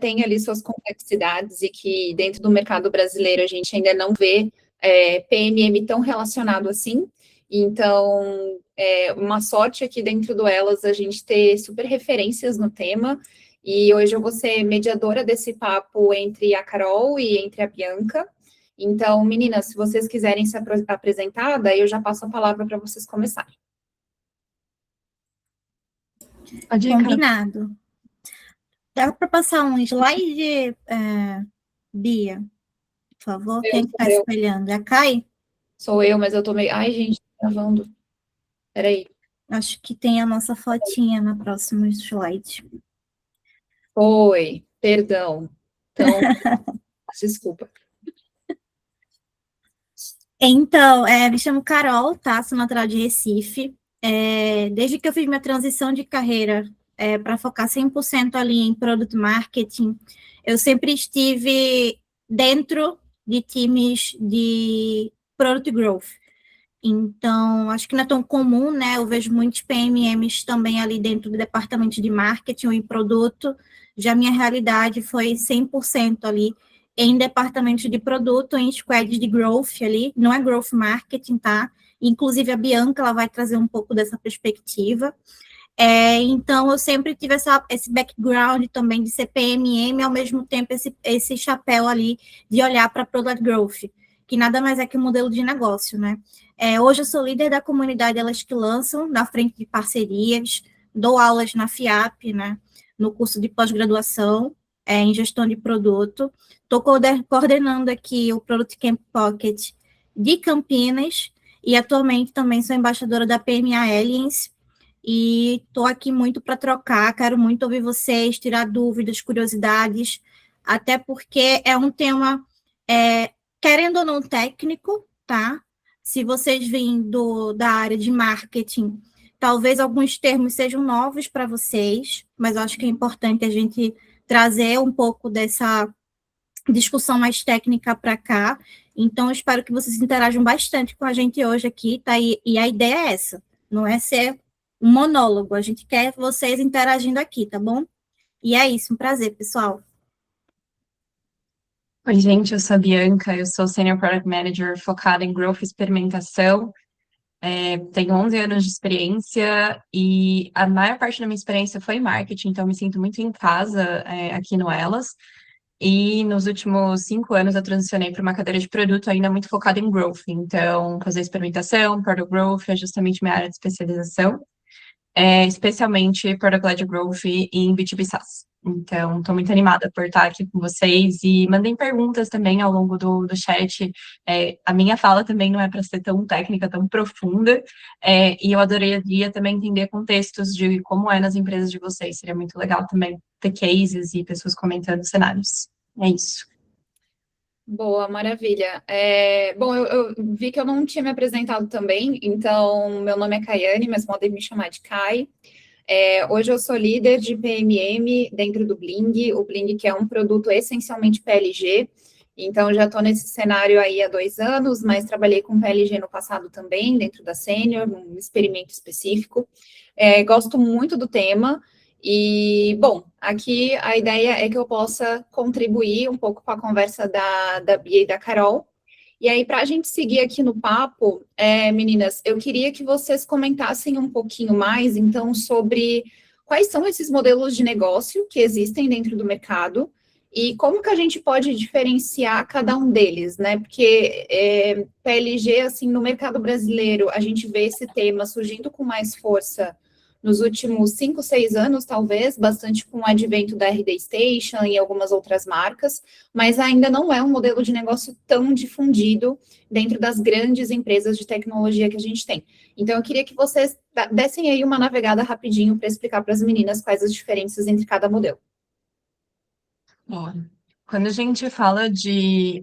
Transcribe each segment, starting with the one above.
tem ali suas complexidades e que dentro do mercado brasileiro a gente ainda não vê PMM tão relacionado assim. Então, uma sorte aqui dentro do Elas a gente ter super referências no tema. E hoje eu vou ser mediadora desse papo entre a Carol e entre a Bianca. Então, meninas, se vocês quiserem se apresentar, daí eu já passo a palavra para vocês começarem. Combinado. Dá para passar um slide, Bia, por favor? Quem está espelhando? É a Kai? Sou eu, mas eu tô meio... Ai, gente, gravando. Peraí. Acho que tem a nossa fotinha no próximo slide. Oi, perdão. Então, desculpa. Então, me chamo Carol, tá? Sou natural de Recife. Desde que eu fiz minha transição de carreira para focar 100% ali em Product Marketing, eu sempre estive dentro de times de Product Growth. Então, acho que não é tão comum, né? Eu vejo muitos PMMs também ali dentro do departamento de marketing ou em produto. Já minha realidade foi 100% ali em departamento de produto, em squads de growth ali, não é growth marketing, tá? Inclusive a Bianca, ela vai trazer um pouco dessa perspectiva. Então, eu sempre tive esse background também de ser PMM, ao mesmo tempo esse chapéu ali de olhar para Product Growth, que nada mais é que um modelo de negócio, né? Hoje eu sou líder da comunidade Elas que Lançam, na frente de parcerias, dou aulas na FIAP, né? No curso de pós-graduação em gestão de produto. Estou coordenando aqui o Product Camp Pocket de Campinas e atualmente também sou embaixadora da PMA Aliens e estou aqui muito para trocar, quero muito ouvir vocês, tirar dúvidas, curiosidades, até porque é um tema, querendo ou não técnico, tá? Se vocês vêm da área de marketing, talvez alguns termos sejam novos para vocês, mas eu acho que é importante a gente trazer um pouco dessa discussão mais técnica para cá. Então, eu espero que vocês interajam bastante com a gente hoje aqui, tá? E a ideia é essa, não é ser um monólogo, a gente quer vocês interagindo aqui, tá bom? E é isso, um prazer, pessoal. Oi, gente, eu sou a Bianca, eu sou Senior Product Manager focada em Growth e Experimentação. Tenho 11 anos de experiência e a maior parte da minha experiência foi em marketing, então eu me sinto muito em casa aqui no Elas. E nos últimos 5 anos eu transicionei para uma cadeira de produto ainda muito focada em Growth. Então, fazer experimentação, Product Growth é justamente minha área de especialização, especialmente Product-Led Growth em B2B SaaS. Então, estou muito animada por estar aqui com vocês e mandem perguntas também ao longo do chat. A minha fala também não é para ser tão técnica, tão profunda, e eu adoraria também entender contextos de como é nas empresas de vocês. Seria muito legal também ter cases e pessoas comentando cenários. É isso. Boa, maravilha. Bom, eu vi que eu não tinha me apresentado também, então meu nome é Kaiane, mas podem me chamar de Kai. Hoje eu sou líder de PMM dentro do Bling, o Bling que é um produto essencialmente PLG, então já estou nesse cenário aí há 2 anos, mas trabalhei com PLG no passado também, dentro da Sênior, num experimento específico. Gosto muito do tema e, bom, aqui a ideia é que eu possa contribuir um pouco com a conversa da Bia e da Carol. E aí, para a gente seguir aqui no papo, meninas, eu queria que vocês comentassem um pouquinho mais, então, sobre quais são esses modelos de negócio que existem dentro do mercado e como que a gente pode diferenciar cada um deles, né? Porque PLG, assim, no mercado brasileiro, a gente vê esse tema surgindo com mais força nos últimos 5, 6 anos, talvez, bastante com o advento da RD Station e algumas outras marcas, mas ainda não é um modelo de negócio tão difundido dentro das grandes empresas de tecnologia que a gente tem. Então, eu queria que vocês dessem aí uma navegada rapidinho para explicar para as meninas quais as diferenças entre cada modelo. Bom, quando a gente fala de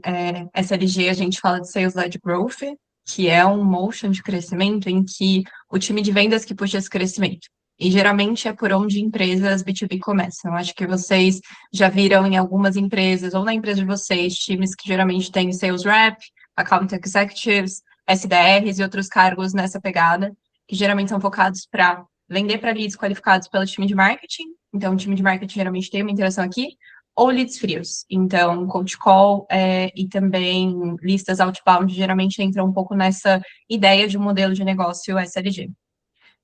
SLG, a gente fala de Sales-Led Growth, que é um motion de crescimento em que o time de vendas que puxa esse crescimento. E geralmente é por onde empresas B2B começam. Acho que vocês já viram em algumas empresas, ou na empresa de vocês, times que geralmente têm sales rep, account executives, SDRs e outros cargos nessa pegada, que geralmente são focados para vender para leads qualificados pelo time de marketing. Então, o time de marketing geralmente tem uma interação aqui, ou leads frios. Então, cold call e também listas outbound geralmente entram um pouco nessa ideia de um modelo de negócio SLG.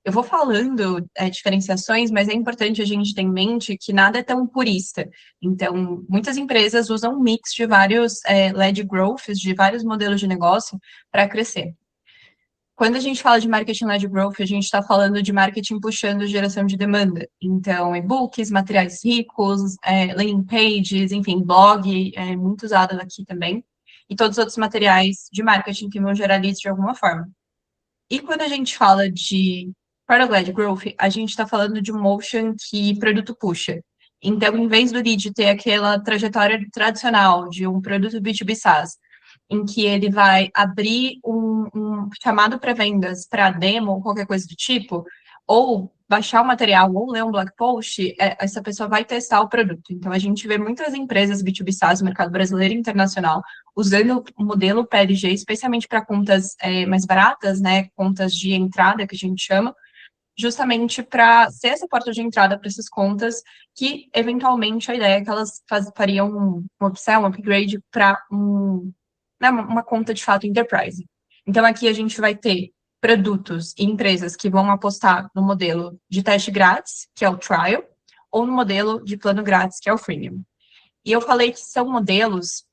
Eu vou falando diferenciações, mas é importante a gente ter em mente que nada é tão purista. Então, muitas empresas usam um mix de vários LED growths, de vários modelos de negócio para crescer. Quando a gente fala de marketing-led growth, a gente está falando de marketing puxando geração de demanda. Então, e-books, materiais ricos, landing pages, enfim, blog, muito usado aqui também. E todos os outros materiais de marketing que vão gerar leads de alguma forma. E quando a gente fala de product-led growth, a gente está falando de um motion que produto puxa. Então, em vez do lead ter aquela trajetória tradicional de um produto B2B SaaS, em que ele vai abrir um chamado pré-vendas para demo ou qualquer coisa do tipo, ou baixar o material ou ler um blog post, essa pessoa vai testar o produto. Então, a gente vê muitas empresas B2B SaaS no mercado brasileiro e internacional usando o modelo PLG, especialmente para contas mais baratas, né, contas de entrada, que a gente chama, justamente para ser essa porta de entrada para essas contas, que, eventualmente, a ideia é que elas fariam um upsell, um upgrade para uma conta de fato enterprise. Então, aqui a gente vai ter produtos e empresas que vão apostar no modelo de teste grátis, que é o trial, ou no modelo de plano grátis, que é o freemium. E eu falei que são modelos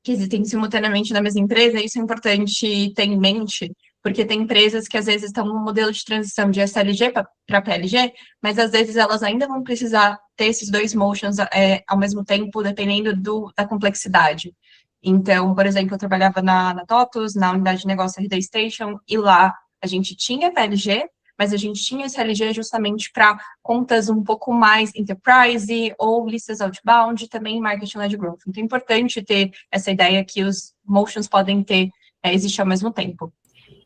que existem simultaneamente na mesma empresa, e isso é importante ter em mente, porque tem empresas que às vezes estão no modelo de transição de SLG para PLG, mas às vezes elas ainda vão precisar ter esses dois motions ao mesmo tempo, dependendo da complexidade. Então, por exemplo, eu trabalhava na TOTUS, na unidade de negócio RD Station, e lá a gente tinha PLG, mas a gente tinha esse LG justamente para contas um pouco mais enterprise ou listas outbound, também marketing-led growth. Então, é importante ter essa ideia que os motions podem existir ao mesmo tempo.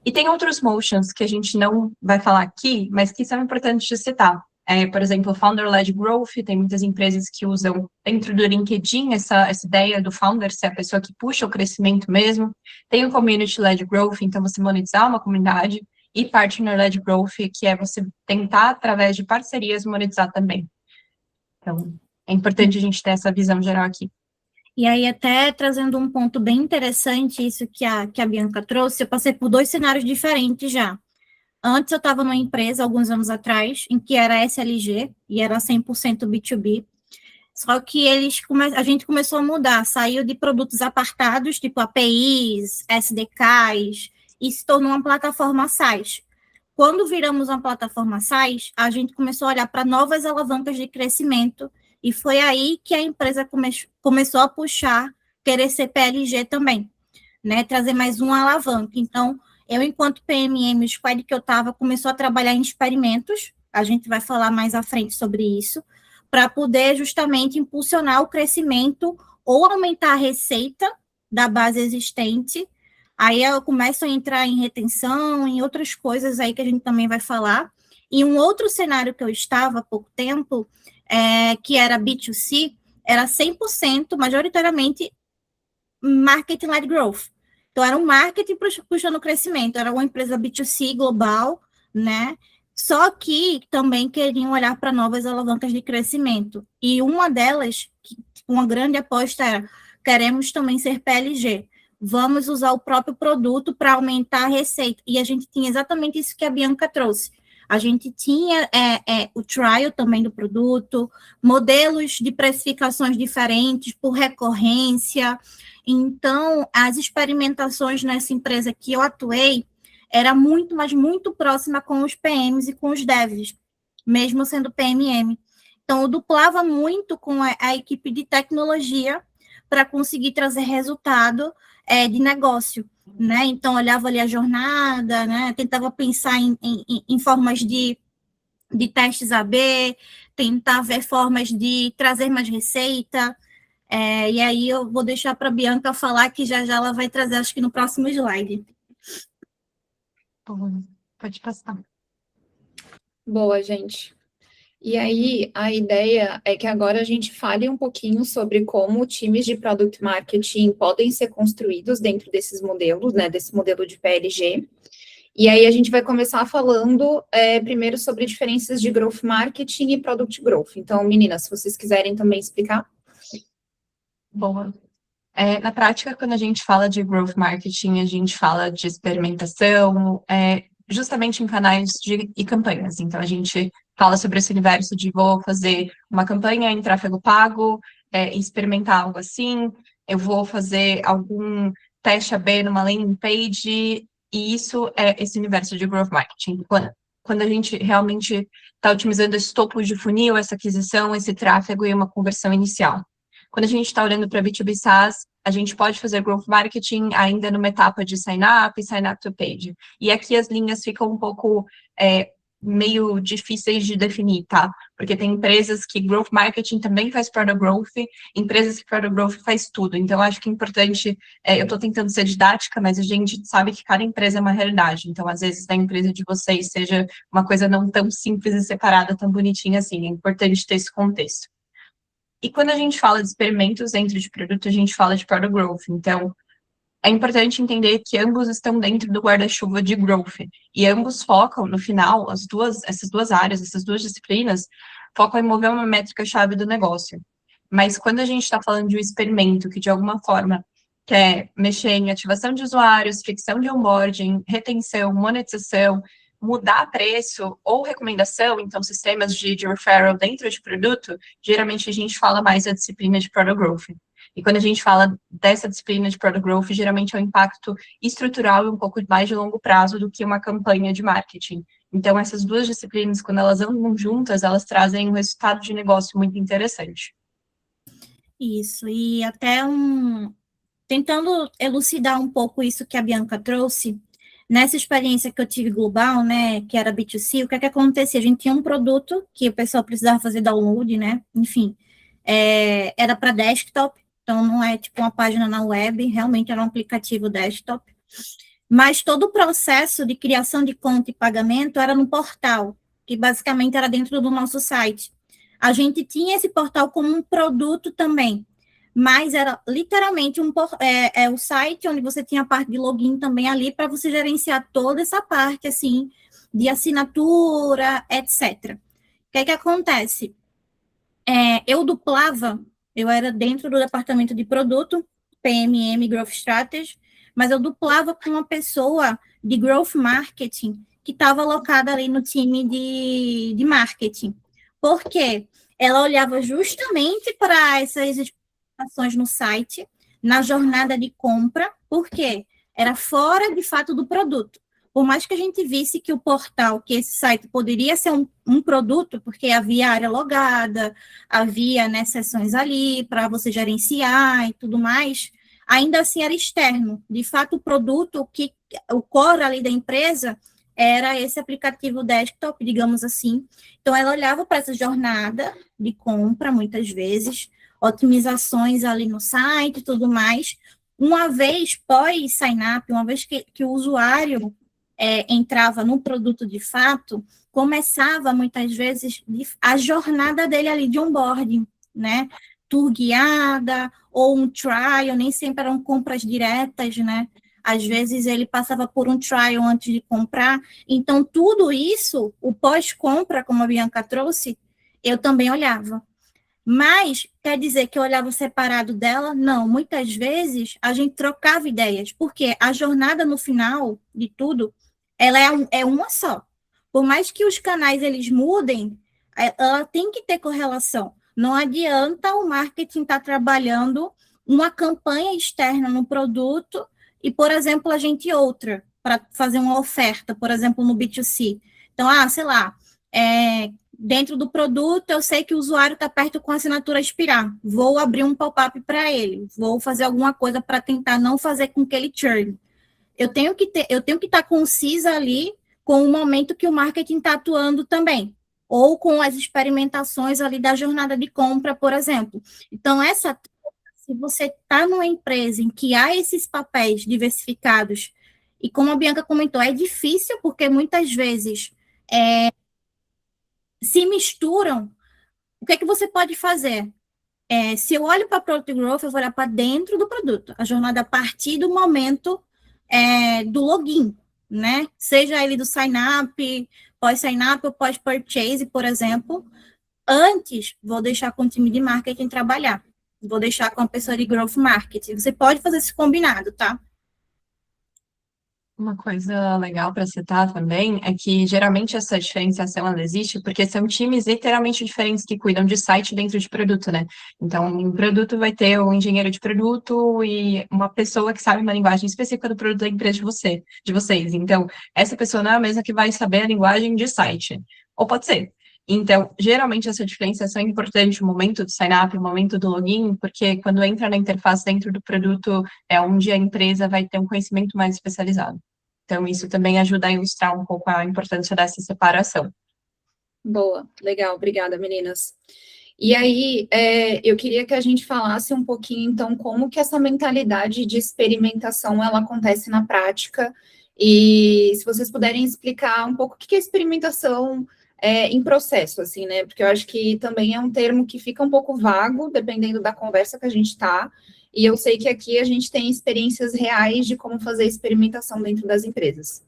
E tem outros motions que a gente não vai falar aqui, mas que são importantes de citar. Por exemplo, Founder-led growth, tem muitas empresas que usam dentro do LinkedIn essa ideia do founder ser a pessoa que puxa o crescimento mesmo. Tem o Community-led growth, então você monetizar uma comunidade. E Partner-led growth, que é você tentar, através de parcerias, monetizar também. Então, é importante a gente ter essa visão geral aqui. E aí, até trazendo um ponto bem interessante, isso que a Bianca trouxe, eu passei por 2 cenários diferentes já. Antes, eu estava numa empresa, alguns anos atrás, em que era SLG, e era 100% B2B. Só que a gente começou a mudar, saiu de produtos apartados, tipo APIs, SDKs, e se tornou uma plataforma SaaS. Quando viramos uma plataforma SaaS, a gente começou a olhar para novas alavancas de crescimento, e foi aí que a empresa começou a puxar, querer ser PLG também, né? Trazer mais uma alavanca. Então, eu, enquanto PMM, o squad que eu estava, começou a trabalhar em experimentos, a gente vai falar mais à frente sobre isso, para poder justamente impulsionar o crescimento ou aumentar a receita da base existente. Aí eu começo a entrar em retenção, em outras coisas aí que a gente também vai falar. E um outro cenário que eu estava há pouco tempo, que era B2C, era 100%, majoritariamente, marketing-led growth. Então, era um marketing puxando o crescimento, era uma empresa B2C global, né? Só que também queriam olhar para novas alavancas de crescimento. E uma delas, uma grande aposta era, queremos também ser PLG. Vamos usar o próprio produto para aumentar a receita. E a gente tinha exatamente isso que a Bianca trouxe. A gente tinha o trial também do produto, modelos de precificações diferentes por recorrência. Então, as experimentações nessa empresa que eu atuei era muito, mas muito próxima com os PMs e com os devs, mesmo sendo PMM. Então, eu duplava muito com a equipe de tecnologia para conseguir trazer resultado de negócio, né? Então, olhava ali a jornada, né? Tentava pensar em formas de testes AB, tentar ver formas de trazer mais receita, e aí eu vou deixar para a Bianca falar, que já ela vai trazer, acho que no próximo slide. Bom, pode passar. Boa, gente. E aí, a ideia é que agora a gente fale um pouquinho sobre como times de Product Marketing podem ser construídos dentro desses modelos, né, desse modelo de PLG. E aí a gente vai começar falando primeiro sobre diferenças de Growth Marketing e Product Growth. Então, meninas, se vocês quiserem também explicar. Boa. Na prática, quando a gente fala de growth marketing, a gente fala de experimentação, justamente em canais e campanhas. Então, a gente fala sobre esse universo de vou fazer uma campanha em tráfego pago, experimentar algo assim, eu vou fazer algum teste A/B numa landing page, e isso é esse universo de growth marketing. Quando a gente realmente está otimizando esse topo de funil, essa aquisição, esse tráfego e uma conversão inicial. Quando a gente está olhando para B2B SaaS, a gente pode fazer growth marketing ainda numa etapa de sign up e sign up to paid. E aqui as linhas ficam um pouco meio difíceis de definir, tá? Porque tem empresas que growth marketing também faz product growth, empresas que product growth faz tudo. Então, acho que é importante, eu estou tentando ser didática, mas a gente sabe que cada empresa é uma realidade. Então, às vezes, a empresa de vocês seja uma coisa não tão simples e separada, tão bonitinha assim. É importante ter esse contexto. E quando a gente fala de experimentos dentro de produto, a gente fala de product growth. Então, é importante entender que ambos estão dentro do guarda-chuva de growth. E ambos focam, no final, essas duas áreas, essas duas disciplinas, focam em mover uma métrica-chave do negócio. Mas quando a gente está falando de um experimento que, de alguma forma, quer mexer em ativação de usuários, fricção de onboarding, retenção, monetização, mudar preço ou recomendação, então sistemas de referral dentro de produto, geralmente a gente fala mais da disciplina de Product Growth. E quando a gente fala dessa disciplina de Product Growth, geralmente é um impacto estrutural e um pouco mais de longo prazo do que uma campanha de marketing. Então, essas duas disciplinas, quando elas andam juntas, elas trazem um resultado de negócio muito interessante. Isso, e até tentando elucidar um pouco isso que a Bianca trouxe, nessa experiência que eu tive global, né, que era B2C, o que é que acontecia? A gente tinha um produto que o pessoal precisava fazer download, né, enfim, era para desktop, então não é tipo uma página na web, realmente era um aplicativo desktop, mas todo o processo de criação de conta e pagamento era no portal, que basicamente era dentro do nosso site. A gente tinha esse portal como um produto também, mas era literalmente o site onde você tinha a parte de login também ali para você gerenciar toda essa parte, assim, de assinatura, etc. O que é que acontece? Eu era dentro do departamento de produto, PMM, Growth Strategy, mas eu duplava com uma pessoa de Growth Marketing que estava alocada ali no time de marketing. Por quê? Ela olhava justamente para essas ações no site, na jornada de compra, porque era fora, de fato, do produto. Por mais que a gente visse que o portal, que esse site poderia ser um produto, porque havia área logada, havia, né, seções ali para você gerenciar e tudo mais, ainda assim era externo. De fato, o produto, o core ali da empresa, era esse aplicativo desktop, digamos assim. Então, ela olhava para essa jornada de compra, muitas vezes, otimizações ali no site e tudo mais. Uma vez pós-sign-up, uma vez que o usuário entrava no produto de fato, começava muitas vezes a jornada dele ali de onboarding, né? Tour guiada ou um trial, nem sempre eram compras diretas, né? Às vezes ele passava por um trial antes de comprar. Então, tudo isso, o pós-compra, como a Bianca trouxe, eu também olhava. Mas quer dizer que eu olhava separado dela? Não, muitas vezes a gente trocava ideias, porque a jornada no final de tudo, ela é uma só. Por mais que os canais eles mudem, ela tem que ter correlação. Não adianta o marketing estar trabalhando uma campanha externa no produto e, por exemplo, a gente outra, para fazer uma oferta, por exemplo, no B2C. Então, sei lá, dentro do produto, eu sei que o usuário está perto com a assinatura expirar. Vou abrir um pop-up para ele. Vou fazer alguma coisa para tentar não fazer com que ele churn. Eu tenho que estar concisa ali com o momento que o marketing está atuando também. Ou com as experimentações ali da jornada de compra, por exemplo. Então, se você está numa empresa em que há esses papéis diversificados, e como a Bianca comentou, é difícil porque muitas vezes se misturam. O que é que você pode fazer? Se eu olho para Product Growth, eu vou olhar para dentro do produto, a jornada a partir do momento do login, né? Seja ele do sign-up, pós-sign-up ou pós-purchase, por exemplo. Antes, vou deixar com o time de marketing trabalhar. vou deixar com a pessoa de Growth Marketing. Você pode fazer esse combinado, tá? Uma coisa legal para citar também é que geralmente essa diferenciação ela existe porque são times literalmente diferentes que cuidam de site dentro de produto, né? Então, um produto vai ter um engenheiro de produto e uma pessoa que sabe uma linguagem específica do produto da empresa de vocês. Então, essa pessoa não é a mesma que vai saber a linguagem de site. Ou pode ser. Então, geralmente essa diferenciação é importante no momento do sign-up, no momento do login, porque quando entra na interface dentro do produto, é onde a empresa vai ter um conhecimento mais especializado. Então, isso também ajuda a ilustrar um pouco a importância dessa separação. Boa, legal, obrigada, meninas. E aí, eu queria que a gente falasse um pouquinho, então, como que essa mentalidade de experimentação, ela acontece na prática, e se vocês puderem explicar um pouco o que é experimentação em processo, assim, né? Porque eu acho que também é um termo que fica um pouco vago, dependendo da conversa que a gente está, e eu sei que aqui a gente tem experiências reais de como fazer experimentação dentro das empresas.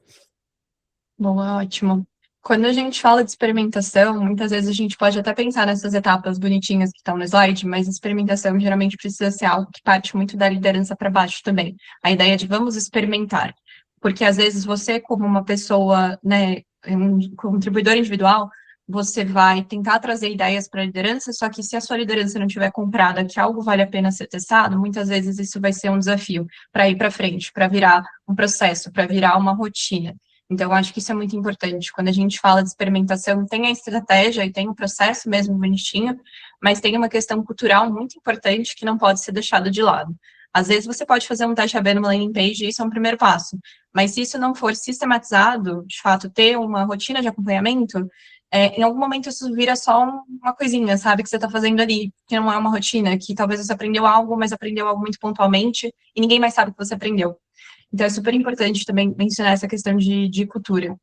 Boa, ótimo. Quando a gente fala de experimentação, muitas vezes a gente pode até pensar nessas etapas bonitinhas que estão no slide, mas a experimentação geralmente precisa ser algo que parte muito da liderança para baixo também. A ideia de vamos experimentar. Porque às vezes você, como uma pessoa, né, um contribuidor individual, você vai tentar trazer ideias para a liderança, só que se a sua liderança não tiver comprada que algo vale a pena ser testado, muitas vezes isso vai ser um desafio para ir para frente, para virar um processo, para virar uma rotina. Então, eu acho que isso é muito importante. Quando a gente fala de experimentação, tem a estratégia e tem o processo mesmo bonitinho, mas tem uma questão cultural muito importante que não pode ser deixada de lado. Às vezes você pode fazer um teste AB numa landing page e isso é um primeiro passo, mas se isso não for sistematizado, de fato, ter uma rotina de acompanhamento, em algum momento isso vira só uma coisinha, sabe, que você está fazendo ali, que não é uma rotina, que talvez você aprendeu algo, mas aprendeu algo muito pontualmente e ninguém mais sabe o que você aprendeu. Então, é super importante também mencionar essa questão de cultura.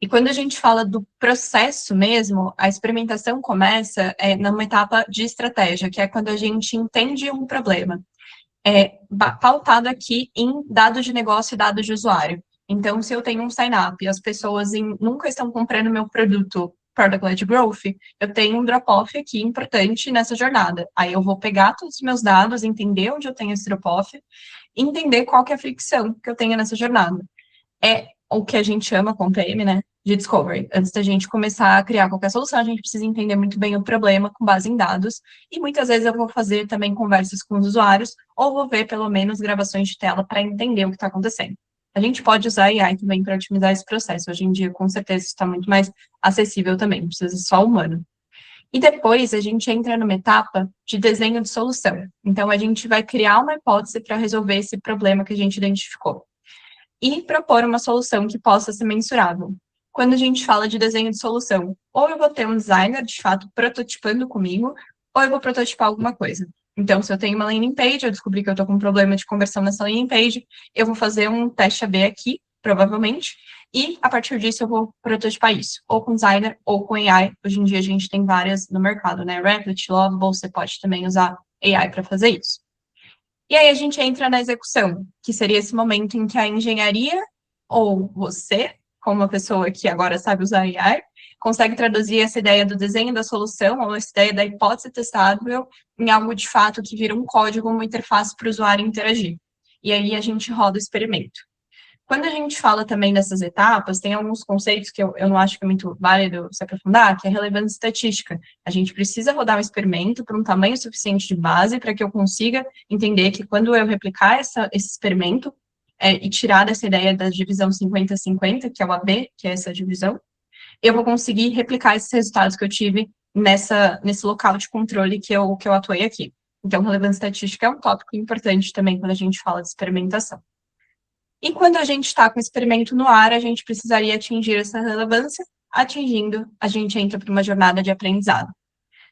E quando a gente fala do processo mesmo, a experimentação começa numa etapa de estratégia, que é quando a gente entende um problema. Pautado aqui em dados de negócio e dados de usuário. Então, se eu tenho um sign-up e as pessoas nunca estão comprando meu produto Product-Led Growth, eu tenho um drop-off aqui importante nessa jornada. Aí eu vou pegar todos os meus dados, entender onde eu tenho esse drop-off, entender qual que é a fricção que eu tenho nessa jornada. É o que a gente chama, com o PM, né, de discovery. Antes da gente começar a criar qualquer solução, a gente precisa entender muito bem o problema com base em dados, e muitas vezes eu vou fazer também conversas com os usuários, ou vou ver pelo menos gravações de tela para entender o que está acontecendo. A gente pode usar AI também para otimizar esse processo. Hoje em dia, com certeza, isso está muito mais acessível também, não precisa ser só humano. E depois a gente entra numa etapa de desenho de solução. Então, a gente vai criar uma hipótese para resolver esse problema que a gente identificou. E propor uma solução que possa ser mensurável. Quando a gente fala de desenho de solução, ou eu vou ter um designer, de fato, prototipando comigo, ou eu vou prototipar alguma coisa. Então, se eu tenho uma landing page, eu descobri que eu estou com um problema de conversão nessa landing page, eu vou fazer um teste AB aqui, provavelmente, e a partir disso eu vou prototipar isso, ou com designer, ou com AI. Hoje em dia a gente tem várias no mercado, né? Replit, Lovable, você pode também usar AI para fazer isso. E aí a gente entra na execução, que seria esse momento em que a engenharia, ou você, como uma pessoa que agora sabe usar AI, consegue traduzir essa ideia do desenho da solução, ou essa ideia da hipótese testável, em algo de fato que vira um código, uma interface para o usuário interagir. E aí a gente roda o experimento. Quando a gente fala também dessas etapas, tem alguns conceitos que eu não acho que é muito válido se aprofundar, que é relevância estatística. A gente precisa rodar um experimento por um tamanho suficiente de base para que eu consiga entender que quando eu replicar esse experimento e tirar dessa ideia da divisão 50-50, que é o AB, que é essa divisão, eu vou conseguir replicar esses resultados que eu tive nesse local de controle que eu atuei aqui. Então, relevância estatística é um tópico importante também quando a gente fala de experimentação. E quando a gente está com o experimento no ar, a gente precisaria atingir essa relevância. Atingindo, a gente entra para uma jornada de aprendizado.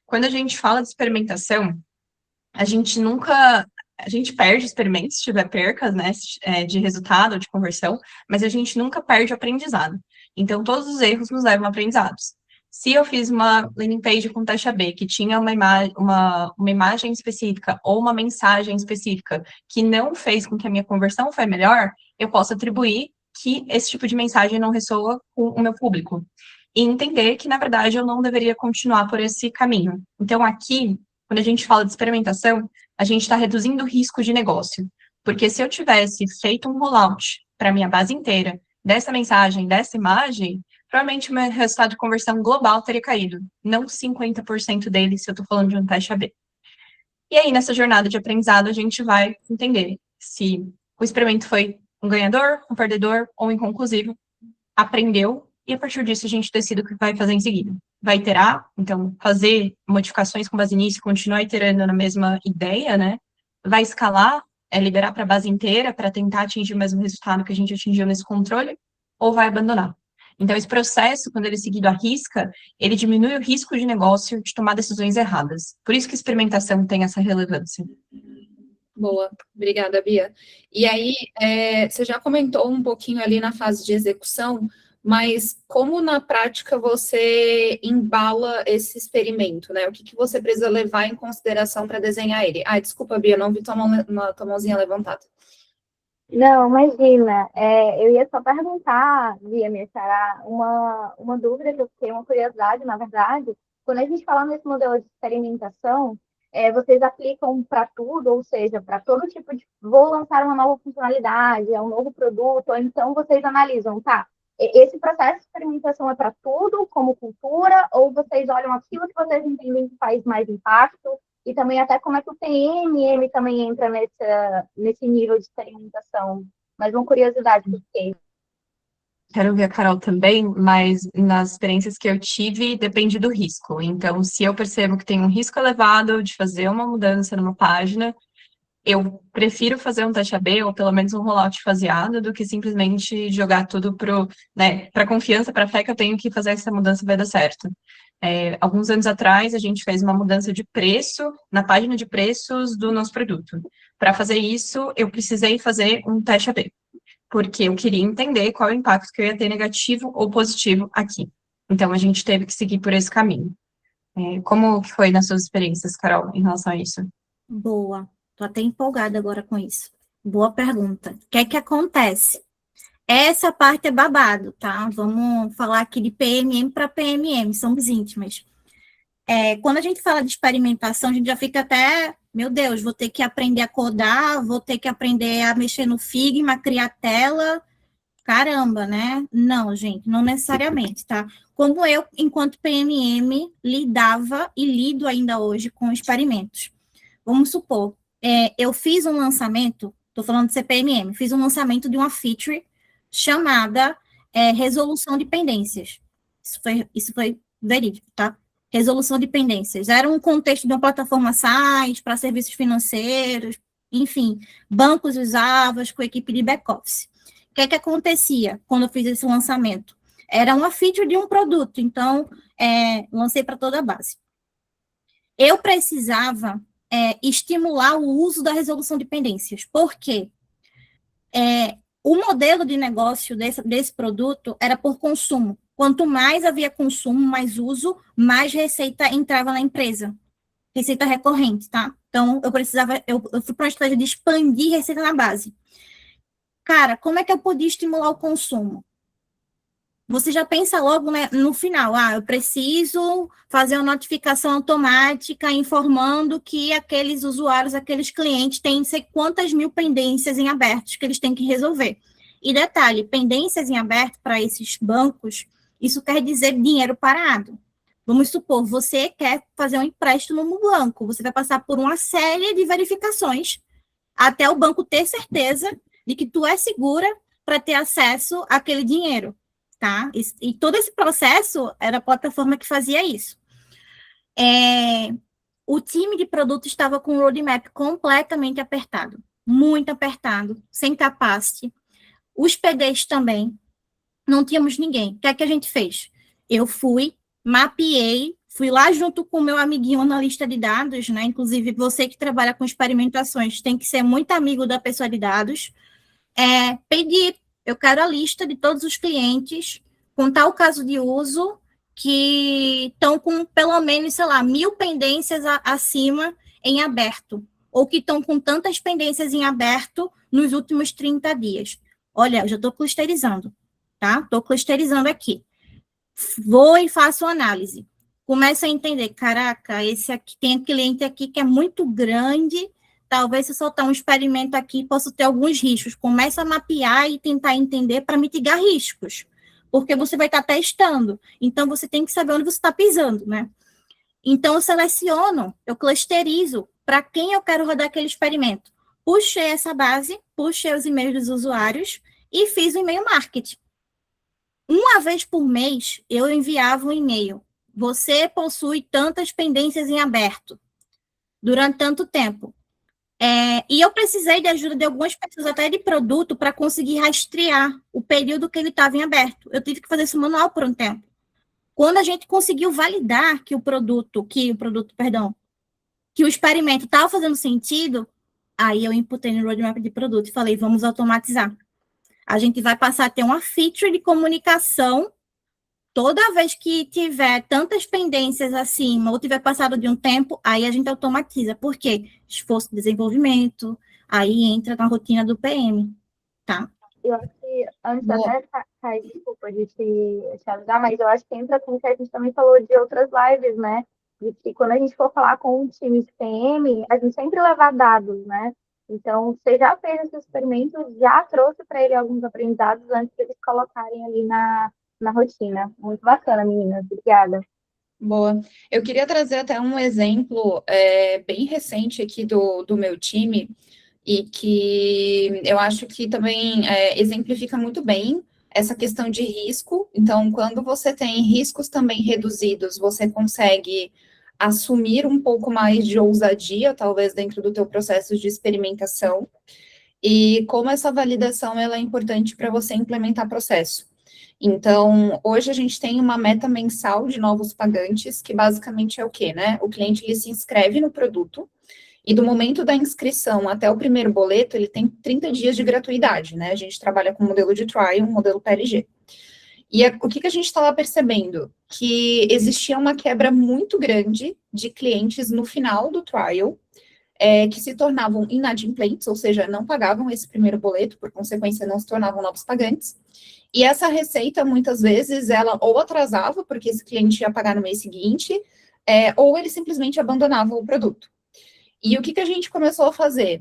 Quando a gente fala de experimentação, a gente perde experimentos, se tiver percas, né, de resultado, de conversão, mas a gente nunca perde o aprendizado. Então, todos os erros nos levam a aprendizados. Se eu fiz uma landing page com teste AB que tinha uma imagem específica ou uma mensagem específica que não fez com que a minha conversão foi melhor, eu posso atribuir que esse tipo de mensagem não ressoa com o meu público. E entender que, na verdade, eu não deveria continuar por esse caminho. Então, aqui, quando a gente fala de experimentação, a gente está reduzindo o risco de negócio. Porque se eu tivesse feito um rollout para a minha base inteira, dessa mensagem, dessa imagem, provavelmente o meu resultado de conversão global teria caído, não 50% dele, se eu estou falando de um teste AB. E aí, nessa jornada de aprendizado, a gente vai entender se o experimento foi um ganhador, um perdedor ou inconclusivo, aprendeu, e a partir disso a gente decide o que vai fazer em seguida. Vai iterar, então, fazer modificações com base nisso, continuar iterando na mesma ideia, né? Vai escalar, liberar para a base inteira para tentar atingir o mesmo resultado que a gente atingiu nesse controle, ou vai abandonar. Então, esse processo, quando ele é seguido à risca, ele diminui o risco de negócio de tomar decisões erradas. Por isso que a experimentação tem essa relevância. Boa, obrigada, Bia. E aí, você já comentou um pouquinho ali na fase de execução, mas como na prática você embala esse experimento, né? O que você precisa levar em consideração para desenhar ele? Ah, desculpa, Bia, não vi tua mãozinha levantada. Não, imagina. Eu ia só perguntar, Bia, minha xará, uma dúvida que eu fiquei, uma curiosidade, na verdade. Quando a gente fala nesse modelo de experimentação, vocês aplicam para tudo, ou seja, para todo tipo de... Vou lançar uma nova funcionalidade, é um novo produto, ou então vocês analisam, tá? Esse processo de experimentação é para tudo, como cultura, ou vocês olham aquilo que vocês entendem que faz mais impacto, e também até como é que o PMM também entra nesse nível de experimentação. Mas uma curiosidade que eu fiquei. Quero ver a Carol também, mas nas experiências que eu tive, depende do risco. Então, se eu percebo que tem um risco elevado de fazer uma mudança numa página, eu prefiro fazer um teste AB, ou pelo menos um rollout faseado, do que simplesmente jogar tudo para confiança, para fé que eu tenho que fazer essa mudança vai dar certo. Alguns anos atrás, a gente fez uma mudança de preço na página de preços do nosso produto. Para fazer isso, eu precisei fazer um teste AB, porque eu queria entender qual é o impacto que eu ia ter negativo ou positivo aqui. Então, a gente teve que seguir por esse caminho. Como que foi nas suas experiências, Carol, em relação a isso? Boa. Tô até empolgada agora com isso. Boa pergunta. O que é que acontece? Essa parte é babado, tá? Vamos falar aqui de PMM para PMM, somos íntimas. Quando a gente fala de experimentação, a gente já fica até, meu Deus, vou ter que aprender a codar, vou ter que aprender a mexer no Figma, criar tela, caramba, né? Não, gente, não necessariamente, tá? Como eu, enquanto PMM, lidava e lido ainda hoje com experimentos. Vamos supor, eu fiz um lançamento, estou falando de CPMM, fiz um lançamento de uma feature chamada resolução de pendências. Isso foi verídico, tá? Resolução de pendências. Era um contexto de uma plataforma SaaS para serviços financeiros, enfim, bancos usavam com a equipe de back-office. O que é que acontecia quando eu fiz esse lançamento? Era uma feature de um produto, então, lancei para toda a base. Eu precisava estimular o uso da resolução de pendências. Por quê? O modelo de negócio desse produto era por consumo. Quanto mais havia consumo, mais uso, mais receita entrava na empresa. Receita recorrente, tá? Então, eu fui para uma estratégia de expandir receita na base. Cara, como é que eu podia estimular o consumo? Você já pensa logo, né, no final, eu preciso fazer uma notificação automática informando que aqueles usuários, aqueles clientes têm não sei quantas mil pendências em abertos que eles têm que resolver. E detalhe, pendências em aberto para esses bancos, isso quer dizer dinheiro parado. Vamos supor, você quer fazer um empréstimo no banco, você vai passar por uma série de verificações até o banco ter certeza de que tu é segura para ter acesso àquele dinheiro. Tá? E todo esse processo era a plataforma que fazia isso. O time de produto estava com o roadmap completamente apertado, muito apertado, sem capacity. Os PDs também, não tínhamos ninguém. O que é que a gente fez? Eu mapeei, fui lá junto com o meu amiguinho analista de dados, né? Inclusive, você que trabalha com experimentações tem que ser muito amigo da pessoa de dados. Pedi, eu quero a lista de todos os clientes com tal caso de uso que estão com pelo menos, 1.000 pendências acima em aberto, ou que estão com tantas pendências em aberto nos últimos 30 dias. Olha, eu já estou clusterizando, tá? Estou clusterizando aqui. Vou e faço análise. começa a entender, caraca, esse aqui tem um cliente aqui que é muito grande, talvez se eu soltar um experimento aqui, posso ter alguns riscos. Começa a mapear e tentar entender para mitigar riscos, porque você vai estar testando. Então, você tem que saber onde você está pisando, né? Então, eu seleciono, eu clusterizo para quem eu quero rodar aquele experimento. Puxei essa base, puxei os e-mails dos usuários e fiz o e-mail marketing. Uma vez por mês, eu enviava um e-mail. Você possui tantas pendências em aberto durante tanto tempo. E eu precisei de ajuda de algumas pessoas, até de produto, para conseguir rastrear o período que ele estava em aberto. Eu tive que fazer isso manual por um tempo. Quando a gente conseguiu validar que o experimento estava fazendo sentido, aí eu imputei no roadmap de produto e falei, vamos automatizar. A gente vai passar a ter uma feature de comunicação toda vez que tiver tantas pendências acima ou tiver passado de um tempo, aí a gente automatiza. Por quê? Esforço de desenvolvimento, aí entra na rotina do PM, tá? Eu acho que, antes Boa. até, Kai, desculpa de te ajudar, mas eu acho que entra com o que a gente também falou de outras lives, né? De que quando a gente for falar com um time de PM, a gente sempre levar dados, né? Então, você já fez esse experimento, já trouxe para ele alguns aprendizados antes de eles colocarem ali na rotina. Muito bacana, meninas. Obrigada. Boa. Eu queria trazer até um exemplo bem recente aqui do meu time, e que eu acho que também exemplifica muito bem essa questão de risco. Então, quando você tem riscos também reduzidos, você consegue assumir um pouco mais de ousadia, talvez, dentro do teu processo de experimentação, e como essa validação ela é importante para você implementar processo. Então, hoje a gente tem uma meta mensal de novos pagantes, que basicamente é o quê, né? O cliente, ele se inscreve no produto, e do momento da inscrição até o primeiro boleto, ele tem 30 dias de gratuidade, né? A gente trabalha com modelo de trial, um modelo PLG. E o que a gente estava percebendo? Que existia uma quebra muito grande de clientes no final do trial, que se tornavam inadimplentes, ou seja, não pagavam esse primeiro boleto, por consequência, não se tornavam novos pagantes. E essa receita, muitas vezes, ela ou atrasava, porque esse cliente ia pagar no mês seguinte, ou ele simplesmente abandonava o produto. E o que a gente começou a fazer?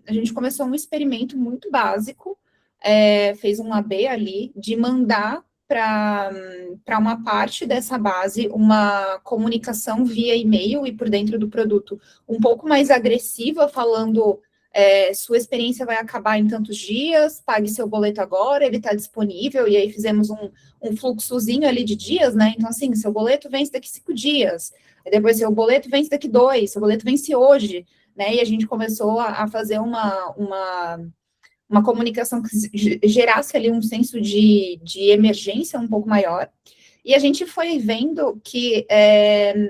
A gente começou um experimento muito básico, fez um AB ali, de mandar para uma parte dessa base uma comunicação via e-mail e por dentro do produto um pouco mais agressiva, falando sua experiência vai acabar em tantos dias, pague seu boleto agora, ele está disponível, e aí fizemos um fluxozinho ali de dias, né? Então, assim, seu boleto vence daqui 5 dias, aí depois seu boleto vence daqui 2, seu boleto vence hoje, né? E a gente começou a fazer uma comunicação que gerasse ali um senso de emergência um pouco maior. E a gente foi vendo que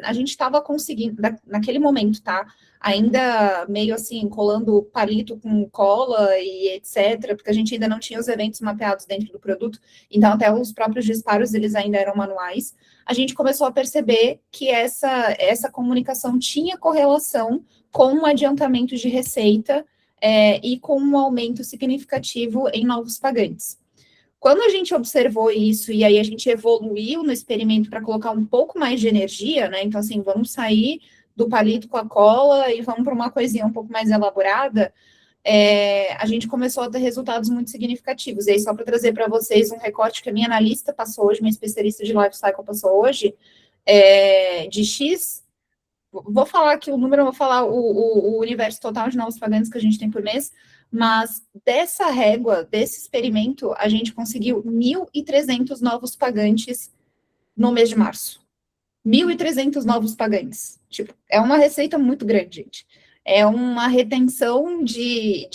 a gente estava conseguindo, naquele momento, tá? Ainda meio assim, colando palito com cola e etc., porque a gente ainda não tinha os eventos mapeados dentro do produto, então até os próprios disparos, eles ainda eram manuais. A gente começou a perceber que essa comunicação tinha correlação com um adiantamento de receita e com um aumento significativo em novos pagantes. Quando a gente observou isso, e aí a gente evoluiu no experimento para colocar um pouco mais de energia, né? Então, assim, vamos sair do palito com a cola e vamos para uma coisinha um pouco mais elaborada, a gente começou a ter resultados muito significativos. E aí, só para trazer para vocês um recorte que a minha analista passou hoje, minha especialista de life cycle passou hoje, de X, vou falar aqui o número, vou falar o universo total de novos pagantes que a gente tem por mês, mas dessa régua, desse experimento, a gente conseguiu 1.300 novos pagantes no mês de março. 1.300 novos pagantes. Tipo, é uma receita muito grande, gente. É uma retenção de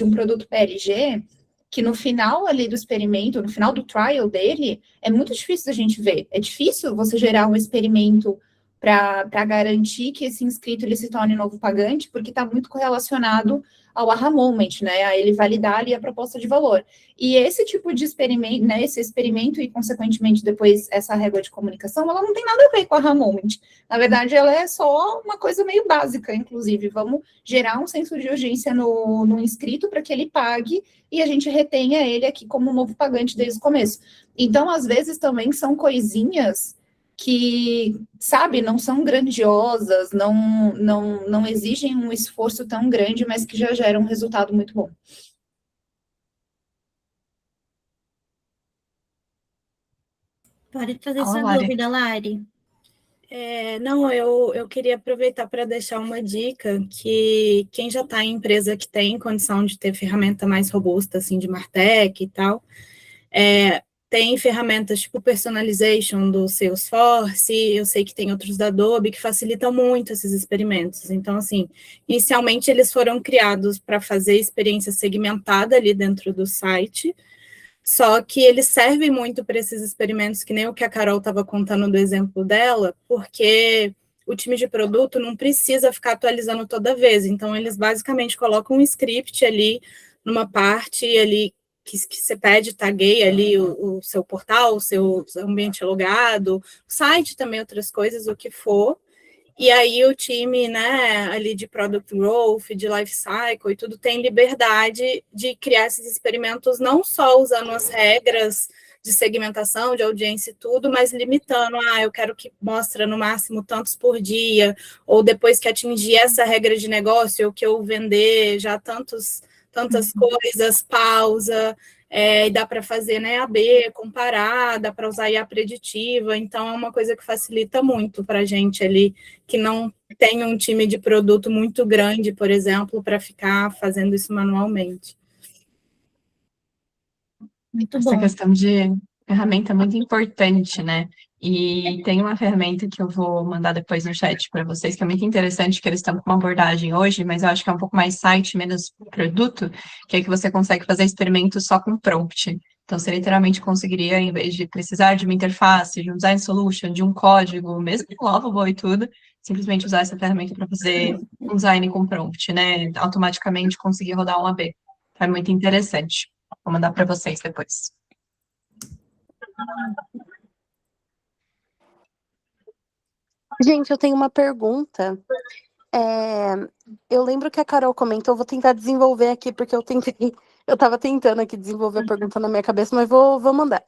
um produto PLG que no final ali do experimento, no final do trial dele, é muito difícil a gente ver. É difícil você gerar um experimento para garantir que esse inscrito ele se torne novo pagante, porque está muito correlacionado ao aha moment, né, a ele validar ali a proposta de valor. E esse tipo de experimento, né, esse experimento e, consequentemente, depois essa régua de comunicação, ela não tem nada a ver com a aha moment. Na verdade, ela é só uma coisa meio básica, inclusive. Vamos gerar um senso de urgência no inscrito para que ele pague e a gente retenha ele aqui como um novo pagante desde o começo. Então, às vezes, também são coisinhas que, sabe, não são grandiosas, não exigem um esforço tão grande, mas que já geram um resultado muito bom. Pode trazer Fala, sua Lari. dúvida, Lari. Não, eu queria aproveitar para deixar uma dica que quem já está em empresa que tem condição de ter ferramenta mais robusta, assim, de Martech e tal, tem ferramentas tipo Personalization do Salesforce, eu sei que tem outros da Adobe que facilitam muito esses experimentos. Então, assim, inicialmente eles foram criados para fazer experiência segmentada ali dentro do site, só que eles servem muito para esses experimentos, que nem o que a Carol estava contando do exemplo dela, porque o time de produto não precisa ficar atualizando toda vez. Então, eles basicamente colocam um script ali, numa parte ali que você pede, tagueia ali o seu portal, o seu ambiente logado, o site também, outras coisas, o que for. E aí o time, né, ali de Product Growth, de Life Cycle e tudo, tem liberdade de criar esses experimentos não só usando as regras de segmentação, de audiência e tudo, mas limitando, eu quero que mostre no máximo tantos por dia, ou depois que atingir essa regra de negócio, ou que eu vender já tantas coisas, pausa, e dá para fazer, né, AB, comparar, dá para usar IA preditiva, então é uma coisa que facilita muito para a gente ali, que não tem um time de produto muito grande, por exemplo, para ficar fazendo isso manualmente. Muito Essa bom. questão de ferramenta é muito importante, né? E tem uma ferramenta que eu vou mandar depois no chat para vocês, que é muito interessante, que eles estão com uma abordagem hoje, mas eu acho que é um pouco mais site, menos produto, que é que você consegue fazer experimentos só com prompt. Então, você literalmente conseguiria, em vez de precisar de uma interface, de um design solution, de um código, mesmo com Lovable e tudo, simplesmente usar essa ferramenta para fazer um design com prompt, né? Automaticamente conseguir rodar um AB. É muito interessante. Vou mandar para vocês depois. Gente, eu tenho uma pergunta. Eu lembro que a Carol comentou, vou tentar desenvolver aqui, porque eu estava tentando aqui desenvolver a pergunta na minha cabeça, mas vou mandar.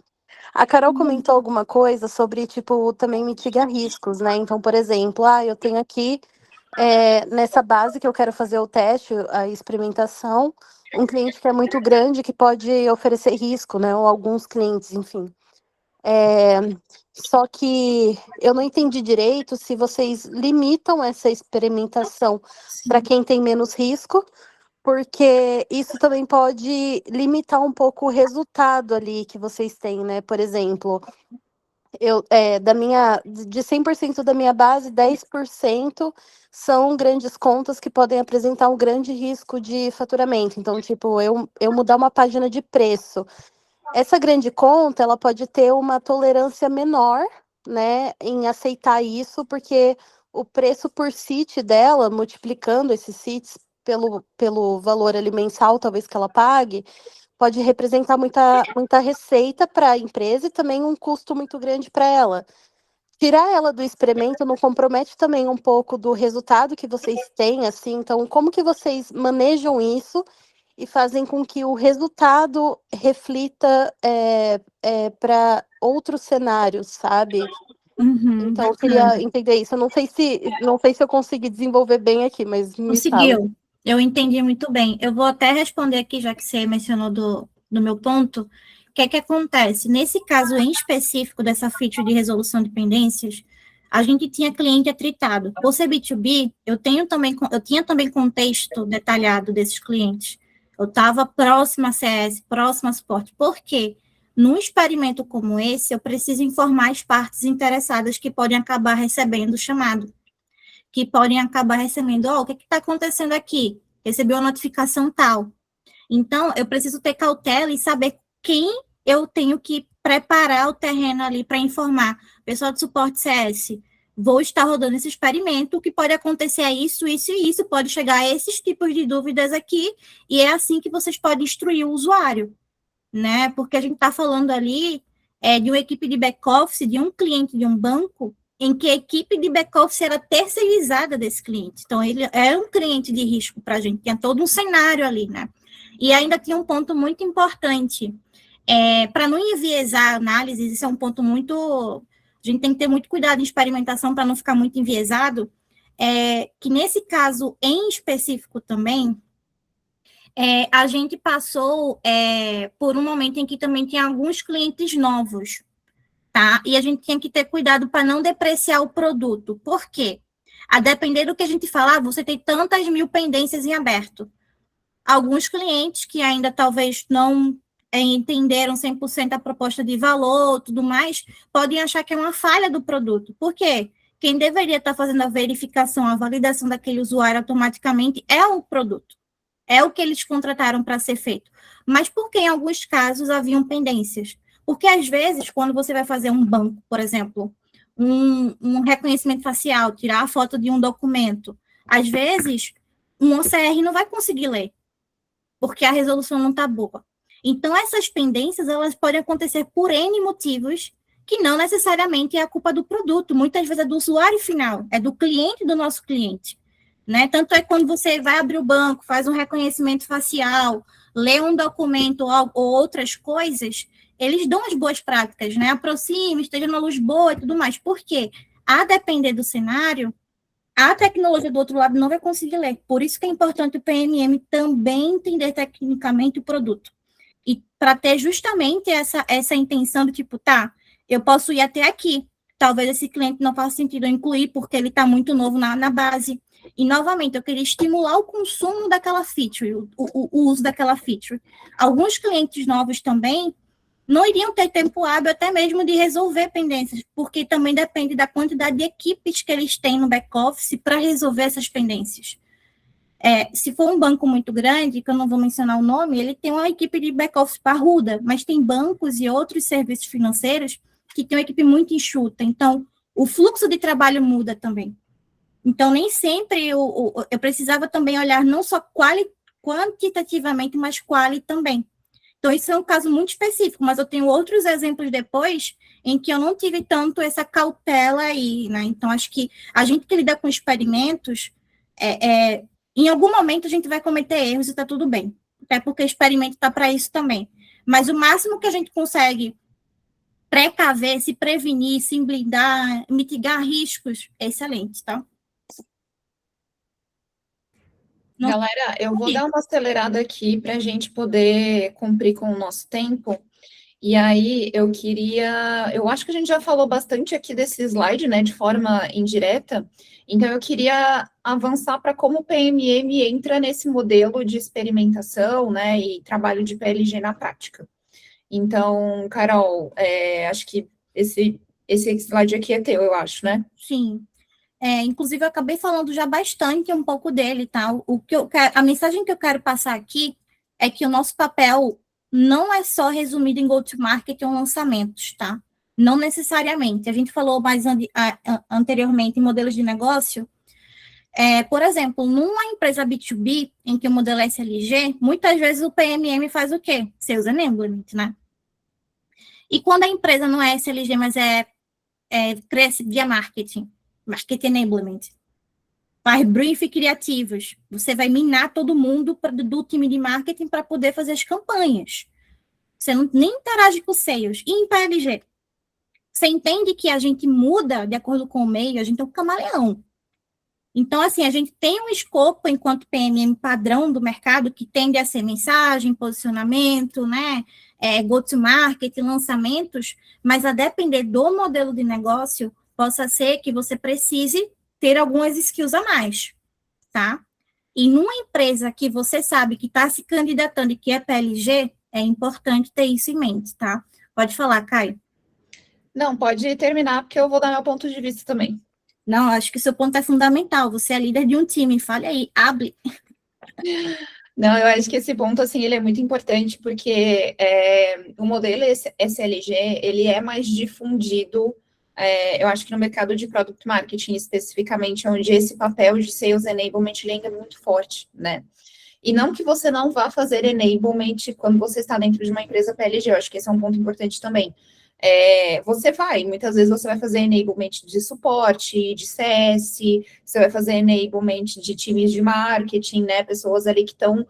A Carol comentou alguma coisa sobre, tipo, também mitigar riscos, né? Então, por exemplo, eu tenho aqui, nessa base que eu quero fazer o teste, a experimentação, um cliente que é muito grande, que pode oferecer risco, né? Ou alguns clientes, enfim. Só que eu não entendi direito se vocês limitam essa experimentação para quem tem menos risco, porque isso também pode limitar um pouco o resultado ali que vocês têm, né? Por exemplo, de 100% da minha base, 10% são grandes contas que podem apresentar um grande risco de faturamento. Então, tipo, eu mudar uma página de preço. Essa grande conta, ela pode ter uma tolerância menor, né, em aceitar isso, porque o preço por seat dela, multiplicando esses seats pelo valor ali mensal, talvez que ela pague, pode representar muita receita para a empresa e também um custo muito grande para ela. Tirar ela do experimento não compromete também um pouco do resultado que vocês têm, assim, então como que vocês manejam isso e fazem com que o resultado reflita para outros cenários, sabe? Então, eu queria entender isso. Eu não sei se eu consegui desenvolver bem aqui, mas me fala. Conseguiu. Eu entendi muito bem. Eu vou até responder aqui, já que você mencionou do meu ponto. O que é que acontece? Nesse caso em específico dessa feature de resolução de pendências, a gente tinha cliente atritado. Por ser B2B, eu tinha também contexto detalhado desses clientes. Eu estava próxima a CS, próxima a suporte. Por quê? Num experimento como esse, eu preciso informar as partes interessadas que podem acabar recebendo o chamado, que podem acabar recebendo, o que está acontecendo aqui? Recebeu uma notificação tal. Então, eu preciso ter cautela e saber quem eu tenho que preparar o terreno ali para informar. Pessoal de suporte CS, vou estar rodando esse experimento, o que pode acontecer é isso, isso e isso, pode chegar a esses tipos de dúvidas aqui, e é assim que vocês podem instruir o usuário, né? Porque a gente está falando ali de uma equipe de back-office, de um cliente de um banco, em que a equipe de back-office era terceirizada desse cliente. Então, ele é um cliente de risco para a gente, tinha todo um cenário ali, né? E ainda tinha um ponto muito importante, para não enviesar análises, isso é um ponto muito a gente tem que ter muito cuidado em experimentação para não ficar muito enviesado, que nesse caso em específico também, a gente passou por um momento em que também tinha alguns clientes novos, tá? E a gente tinha que ter cuidado para não depreciar o produto. Por quê? A depender do que a gente falar, você tem tantas mil pendências em aberto. Alguns clientes que ainda talvez não entenderam 100% a proposta de valor, tudo mais, podem achar que é uma falha do produto. Por quê? Quem deveria estar fazendo a verificação, a validação daquele usuário automaticamente é o produto. É o que eles contrataram para ser feito. Mas por que em alguns casos haviam pendências? Porque, às vezes, quando você vai fazer um banco, por exemplo, um reconhecimento facial, tirar a foto de um documento, às vezes, um OCR não vai conseguir ler, porque a resolução não está boa. Então, essas pendências, elas podem acontecer por N motivos, que não necessariamente é a culpa do produto, muitas vezes é do usuário final, é do cliente do nosso cliente, né? Tanto é quando você vai abrir o banco, faz um reconhecimento facial, lê um documento ou outras coisas, eles dão as boas práticas, né? Aproxime, esteja na luz boa e tudo mais. Por quê? A depender do cenário, a tecnologia do outro lado não vai conseguir ler. Por isso que é importante o PMM também entender tecnicamente o produto. E para ter justamente essa intenção do tipo, tá, eu posso ir até aqui. Talvez esse cliente não faça sentido eu incluir, porque ele está muito novo na base. E, novamente, eu queria estimular o consumo daquela feature, o uso daquela feature. Alguns clientes novos também não iriam ter tempo hábil até mesmo de resolver pendências, porque também depende da quantidade de equipes que eles têm no back-office para resolver essas pendências. Se for um banco muito grande, que eu não vou mencionar o nome, ele tem uma equipe de back-office parruda, mas tem bancos e outros serviços financeiros que tem uma equipe muito enxuta. Então, o fluxo de trabalho muda também. Então, nem sempre eu precisava também olhar não só quantitativamente, mas quali também. Então, isso é um caso muito específico, mas eu tenho outros exemplos depois em que eu não tive tanto essa cautela aí, né? Então, acho que a gente que lida com experimentos, em algum momento a gente vai cometer erros e está tudo bem. Até porque o experimento está para isso também. Mas o máximo que a gente consegue precaver, se prevenir, se blindar, mitigar riscos, é excelente, tá? Galera, eu vou dar uma acelerada aqui para a gente poder cumprir com o nosso tempo. E aí, eu acho que a gente já falou bastante aqui desse slide, né, de forma indireta. Então, eu queria avançar para como o PMM entra nesse modelo de experimentação, né, e trabalho de PLG na prática. Então, Carol, acho que esse slide aqui é teu, eu acho, né? Sim. Inclusive, eu acabei falando já bastante um pouco dele, tá? A mensagem que eu quero passar aqui é que o nosso papel não é só resumido em go-to-market ou lançamentos, tá? Não necessariamente. A gente falou mais anteriormente em modelos de negócio. Por exemplo, numa empresa B2B, em que o modelo é SLG, muitas vezes o PMM faz o quê? Sales Enablement, né? E quando a empresa não é SLG, mas cresce via marketing enablement, faz brief criativos, você vai minar todo mundo do time de marketing para poder fazer as campanhas. Você nem interage com sales. E em PLG, você entende que a gente muda de acordo com o meio, a gente é um camaleão. Então, assim, a gente tem um escopo enquanto PMM padrão do mercado que tende a ser mensagem, posicionamento, né, go-to-market, lançamentos, mas a depender do modelo de negócio, possa ser que você precise ter algumas skills a mais, tá? E numa empresa que você sabe que está se candidatando e que é PLG, é importante ter isso em mente, tá? Pode falar, Caio. Não, pode terminar, porque eu vou dar meu ponto de vista também. Não, acho que o seu ponto é fundamental. Você é líder de um time, fale aí, hable. Não, eu acho que esse ponto, assim, ele é muito importante, porque o modelo SLG, ele é mais difundido, eu acho que no mercado de Product Marketing, especificamente, onde esse papel de Sales Enablement, ele ainda é muito forte, né? E não que você não vá fazer enablement quando você está dentro de uma empresa PLG, eu acho que esse é um ponto importante também. Muitas vezes você vai fazer enablement de suporte, de CS, você vai fazer enablement de times de marketing, né, pessoas ali que estão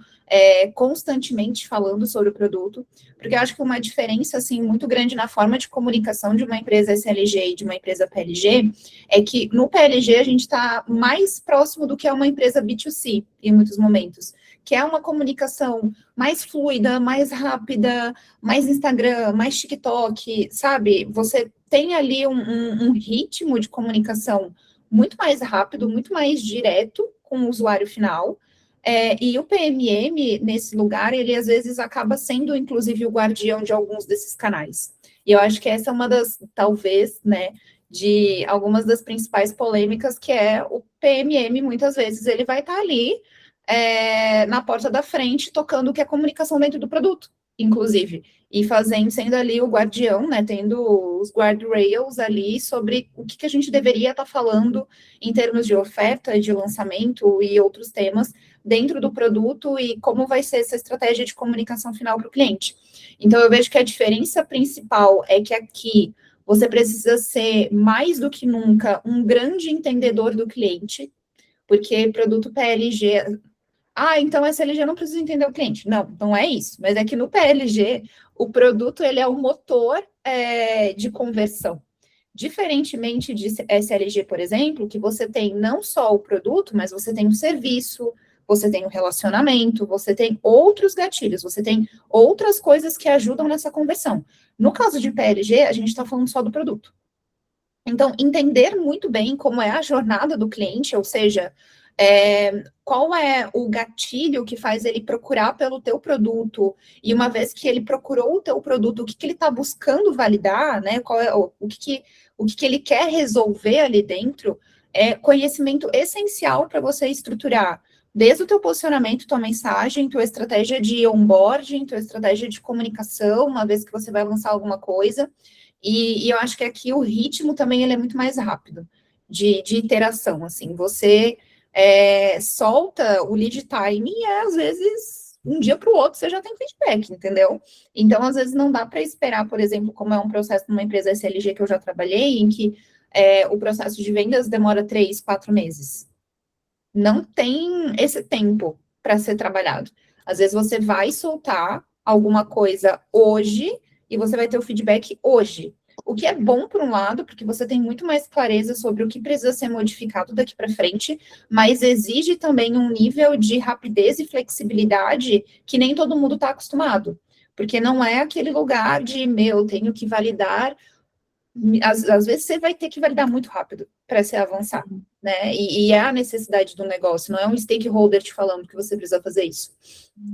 constantemente falando sobre o produto, porque eu acho que uma diferença, assim, muito grande na forma de comunicação de uma empresa SLG e de uma empresa PLG é que no PLG a gente está mais próximo do que é uma empresa B2C, em muitos momentos, que é uma comunicação mais fluida, mais rápida, mais Instagram, mais TikTok, sabe? Você tem ali um ritmo de comunicação muito mais rápido, muito mais direto com o usuário final, e o PMM, nesse lugar, ele às vezes acaba sendo, inclusive, o guardião de alguns desses canais. E eu acho que essa é uma das, talvez, né, de algumas das principais polêmicas, que é o PMM, muitas vezes, ele vai estar ali na porta da frente, tocando o que é comunicação dentro do produto, inclusive, e sendo ali o guardião, né, tendo os guardrails ali sobre o que a gente deveria estar falando em termos de oferta, de lançamento e outros temas dentro do produto e como vai ser essa estratégia de comunicação final para o cliente. Então, eu vejo que a diferença principal é que aqui você precisa ser, mais do que nunca, um grande entendedor do cliente, porque produto PLG... então essa SLG não precisa entender o cliente. Não, não é isso. Mas é que no PLG, o produto ele é o motor de conversão. Diferentemente de SLG, por exemplo, que você tem não só o produto, mas você tem o serviço, você tem o relacionamento, você tem outros gatilhos, você tem outras coisas que ajudam nessa conversão. No caso de PLG, a gente está falando só do produto. Então, entender muito bem como é a jornada do cliente, ou seja, qual é o gatilho que faz ele procurar pelo teu produto, e uma vez que ele procurou o teu produto, o que ele está buscando validar, né? Qual é o que ele quer resolver ali dentro, é conhecimento essencial para você estruturar desde o teu posicionamento, tua mensagem, tua estratégia de onboarding, tua estratégia de comunicação, uma vez que você vai lançar alguma coisa. E eu acho que aqui o ritmo também ele é muito mais rápido de iteração, assim, você solta o lead time e às vezes um dia para o outro você já tem feedback, entendeu? Então, às vezes não dá para esperar, por exemplo, como é um processo numa empresa SLG que eu já trabalhei, em que o processo de vendas demora 3, 4 meses. Não tem esse tempo para ser trabalhado. Às vezes você vai soltar alguma coisa hoje e você vai ter o feedback hoje. O que é bom, por um lado, porque você tem muito mais clareza sobre o que precisa ser modificado daqui para frente, mas exige também um nível de rapidez e flexibilidade que nem todo mundo está acostumado. Porque não é aquele lugar de, tenho que validar. Às vezes você vai ter que validar muito rápido para se avançar, né? E é a necessidade do negócio, não é um stakeholder te falando que você precisa fazer isso.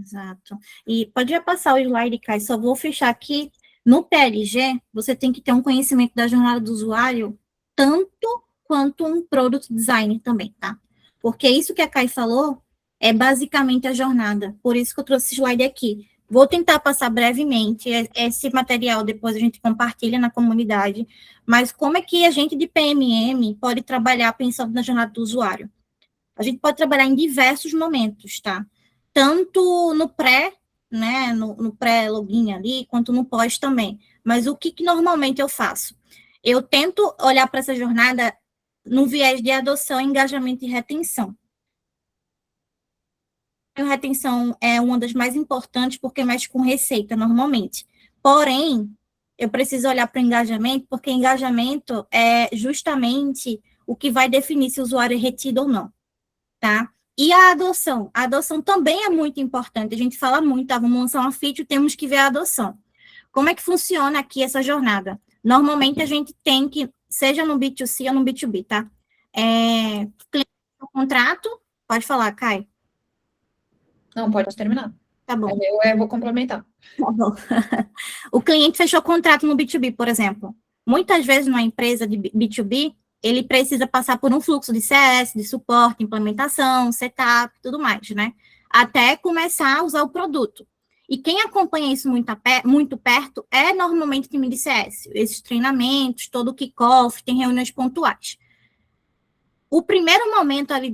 Exato. E pode já passar o slide, Kai, só vou fechar aqui. No PLG, você tem que ter um conhecimento da jornada do usuário, tanto quanto um product design também, tá? Porque isso que a Kai falou é basicamente a jornada. Por isso que eu trouxe esse slide aqui. Vou tentar passar brevemente esse material, depois a gente compartilha na comunidade, mas como é que a gente de PMM pode trabalhar pensando na jornada do usuário? A gente pode trabalhar em diversos momentos, tá? Tanto no pré, né, no pré-login ali, quanto no pós também. Mas o que normalmente eu faço? Eu tento olhar para essa jornada no viés de adoção, engajamento e retenção. A retenção é uma das mais importantes porque mexe com receita, normalmente. Porém, eu preciso olhar para o engajamento, porque engajamento é justamente o que vai definir se o usuário é retido ou não, tá? E a adoção também é muito importante, a gente fala muito, tá? Vamos lançar uma feature, temos que ver a adoção. Como é que funciona aqui essa jornada? Normalmente a gente tem que, seja no B2C ou no B2B, tá? Cliente no contrato, pode falar, Kai. Não, pode terminar. Tá bom. Eu vou complementar. Tá bom. O cliente fechou contrato no B2B, por exemplo. Muitas vezes, numa empresa de B2B, ele precisa passar por um fluxo de CS, de suporte, implementação, setup, tudo mais, né? Até começar a usar o produto. E quem acompanha isso muito perto é normalmente o time de CS. Esses treinamentos, todo o kickoff, tem reuniões pontuais. O primeiro momento ali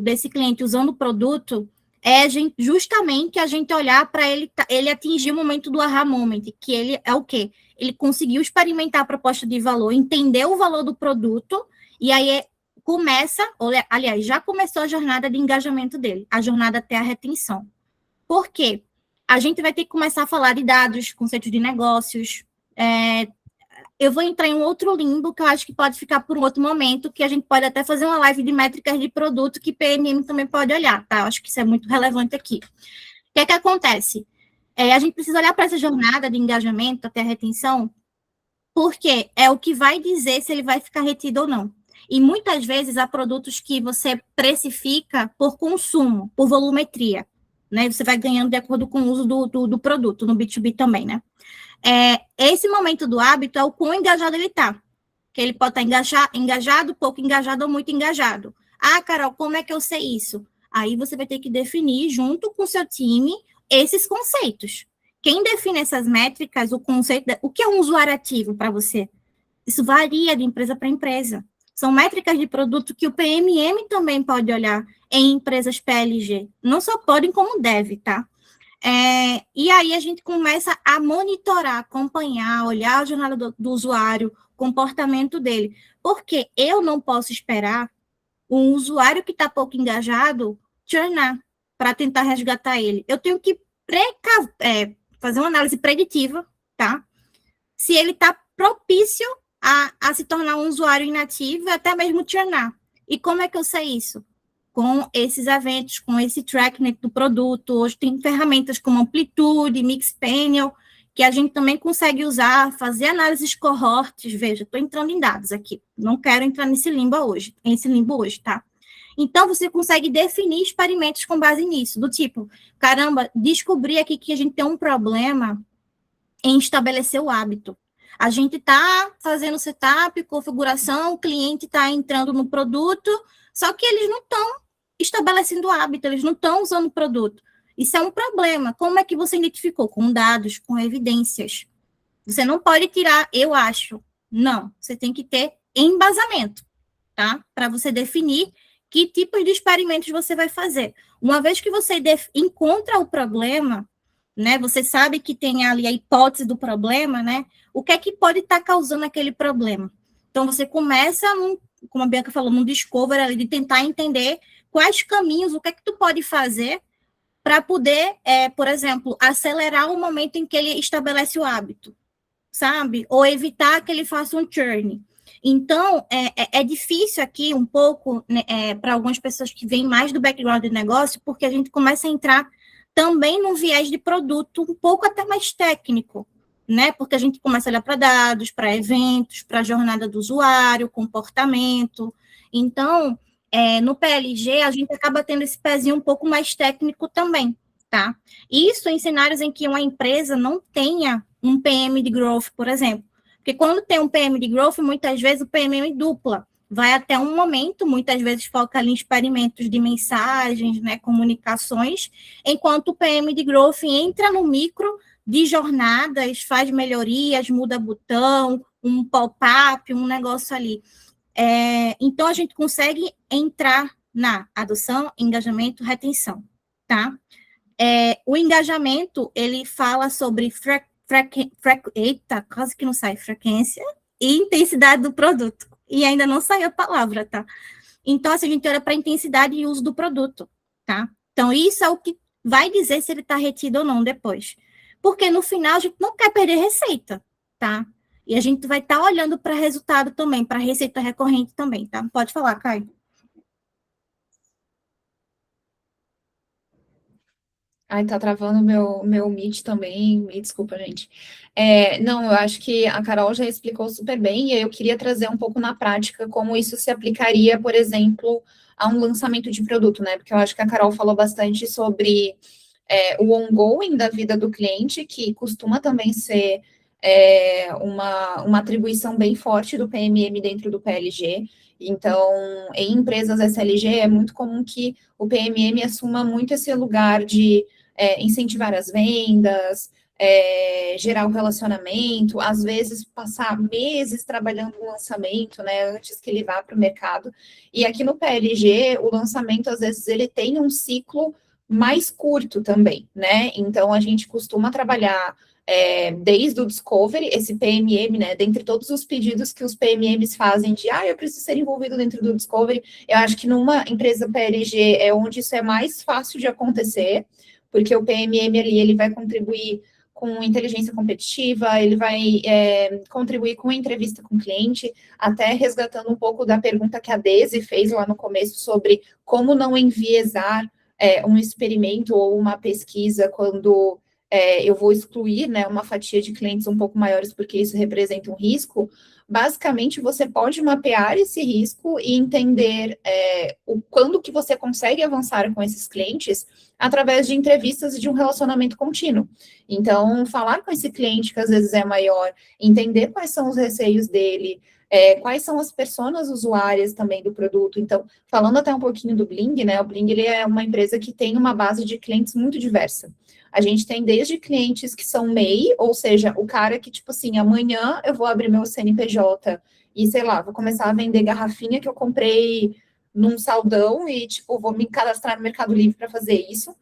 desse cliente usando o produto é justamente a gente olhar para ele atingir o momento do aha moment, que ele é o quê? Ele conseguiu experimentar a proposta de valor, entender o valor do produto, e aí já começou a jornada de engajamento dele, a jornada até a retenção. Por quê? a gente vai ter que começar a falar de dados, conceitos de negócios. Eu vou entrar em um outro limbo que eu acho que pode ficar por um outro momento, que a gente pode até fazer uma live de métricas de produto que PMM também pode olhar, tá? Eu acho que isso é muito relevante aqui. O que acontece? A gente precisa olhar para essa jornada de engajamento até a retenção, porque é o que vai dizer se ele vai ficar retido ou não. E muitas vezes há produtos que você precifica por consumo, por volumetria, né? Você vai ganhando de acordo com o uso do produto, no B2B também, né? Esse momento do hábito é o quão engajado ele está. Que ele pode estar engajado, pouco engajado ou muito engajado. Ah, Carol, como é que eu sei isso? Aí você vai ter que definir, junto com o seu time, esses conceitos. Quem define essas métricas, o conceito, o que é um usuário ativo para você? Isso varia de empresa para empresa. São métricas de produto que o PMM também pode olhar em empresas PLG. Não só podem, como deve, tá? E aí a gente começa a monitorar, acompanhar, olhar a jornada do usuário, comportamento dele. Porque eu não posso esperar um usuário que está pouco engajado churnar para tentar resgatar ele. Eu tenho que fazer uma análise preditiva, tá? Se ele está propício a se tornar um usuário inativo, até mesmo churnar. E como é que eu sei isso? Com esses eventos, com esse tracking do produto. Hoje tem ferramentas como Amplitude, Mixpanel, que a gente também consegue usar, fazer análises cohortes. Veja, estou entrando em dados aqui. Não quero entrar nesse limbo hoje, tá? Então, você consegue definir experimentos com base nisso, do tipo, caramba, descobri aqui que a gente tem um problema em estabelecer o hábito. A gente está fazendo setup, configuração, o cliente está entrando no produto, só que eles não estão estabelecendo o hábito, eles não estão usando o produto. Isso é um problema. Como é que você identificou? Com dados, com evidências. Você não pode tirar, eu acho. Não, você tem que ter embasamento, tá? Para você definir que tipos de experimentos você vai fazer. Uma vez que você encontra o problema, né? Você sabe que tem ali a hipótese do problema, né? O que é que pode estar causando aquele problema? Então, você começa, como a Bianca falou, num discovery ali, de tentar entender quais caminhos, o que é que tu pode fazer para poder, por exemplo, acelerar o momento em que ele estabelece o hábito, sabe? Ou evitar que ele faça um churn. Então, é difícil aqui um pouco, né, para algumas pessoas que vêm mais do background de negócio, porque a gente começa a entrar também num viés de produto um pouco até mais técnico, né? Porque a gente começa a olhar para dados, para eventos, para a jornada do usuário, comportamento. Então, no PLG, a gente acaba tendo esse pezinho um pouco mais técnico também, tá? Isso em cenários em que uma empresa não tenha um PM de growth, por exemplo. Porque quando tem um PM de growth, muitas vezes o PMM dupla. Vai até um momento, muitas vezes foca ali em experimentos de mensagens, né, comunicações, enquanto o PM de growth entra no micro de jornadas, faz melhorias, muda botão, um pop-up, um negócio ali. Então, a gente consegue entrar na adoção, engajamento, retenção, tá? O engajamento, ele fala sobre quase que não sai, frequência e intensidade do produto. E ainda não saiu a palavra, tá? Então, assim, a gente olha para a intensidade e uso do produto, tá? Então, isso é o que vai dizer se ele está retido ou não depois. Porque, no final, a gente não quer perder receita, tá? E a gente vai estar olhando para resultado também, para receita recorrente também, tá? Pode falar, Caio. Ai, tá travando meu Meet também, me desculpa, gente. Não, eu acho que a Carol já explicou super bem, e eu queria trazer um pouco na prática como isso se aplicaria, por exemplo, a um lançamento de produto, né? Porque eu acho que a Carol falou bastante sobre o ongoing da vida do cliente, que costuma também ser uma atribuição bem forte do PMM dentro do PLG. Então, em empresas SLG, é muito comum que o PMM assuma muito esse lugar de incentivar as vendas, gerar o relacionamento, às vezes passar meses trabalhando no lançamento, né, antes que ele vá para o mercado. E aqui no PLG, o lançamento, às vezes, ele tem um ciclo mais curto também, né? Então, a gente costuma trabalhar desde o discovery, esse PMM, né? Dentre todos os pedidos que os PMMs fazem de, eu preciso ser envolvido dentro do discovery, eu acho que numa empresa PLG é onde isso é mais fácil de acontecer, porque o PMM ali, ele vai contribuir com inteligência competitiva, ele vai contribuir com entrevista com o cliente, até resgatando um pouco da pergunta que a Daisy fez lá no começo sobre como não enviesar um experimento ou uma pesquisa quando eu vou excluir, né, uma fatia de clientes um pouco maiores, porque isso representa um risco. Basicamente, você pode mapear esse risco e entender quando que você consegue avançar com esses clientes através de entrevistas e de um relacionamento contínuo. Então, falar com esse cliente que às vezes é maior, entender quais são os receios dele, quais são as personas usuárias também do produto. Então, falando até um pouquinho do Bling, né, o Bling ele é uma empresa que tem uma base de clientes muito diversa. A gente tem desde clientes que são MEI, ou seja, o cara que, tipo assim, amanhã eu vou abrir meu CNPJ e, sei lá, vou começar a vender garrafinha que eu comprei num saldão e, tipo, vou me cadastrar no Mercado Livre para fazer isso,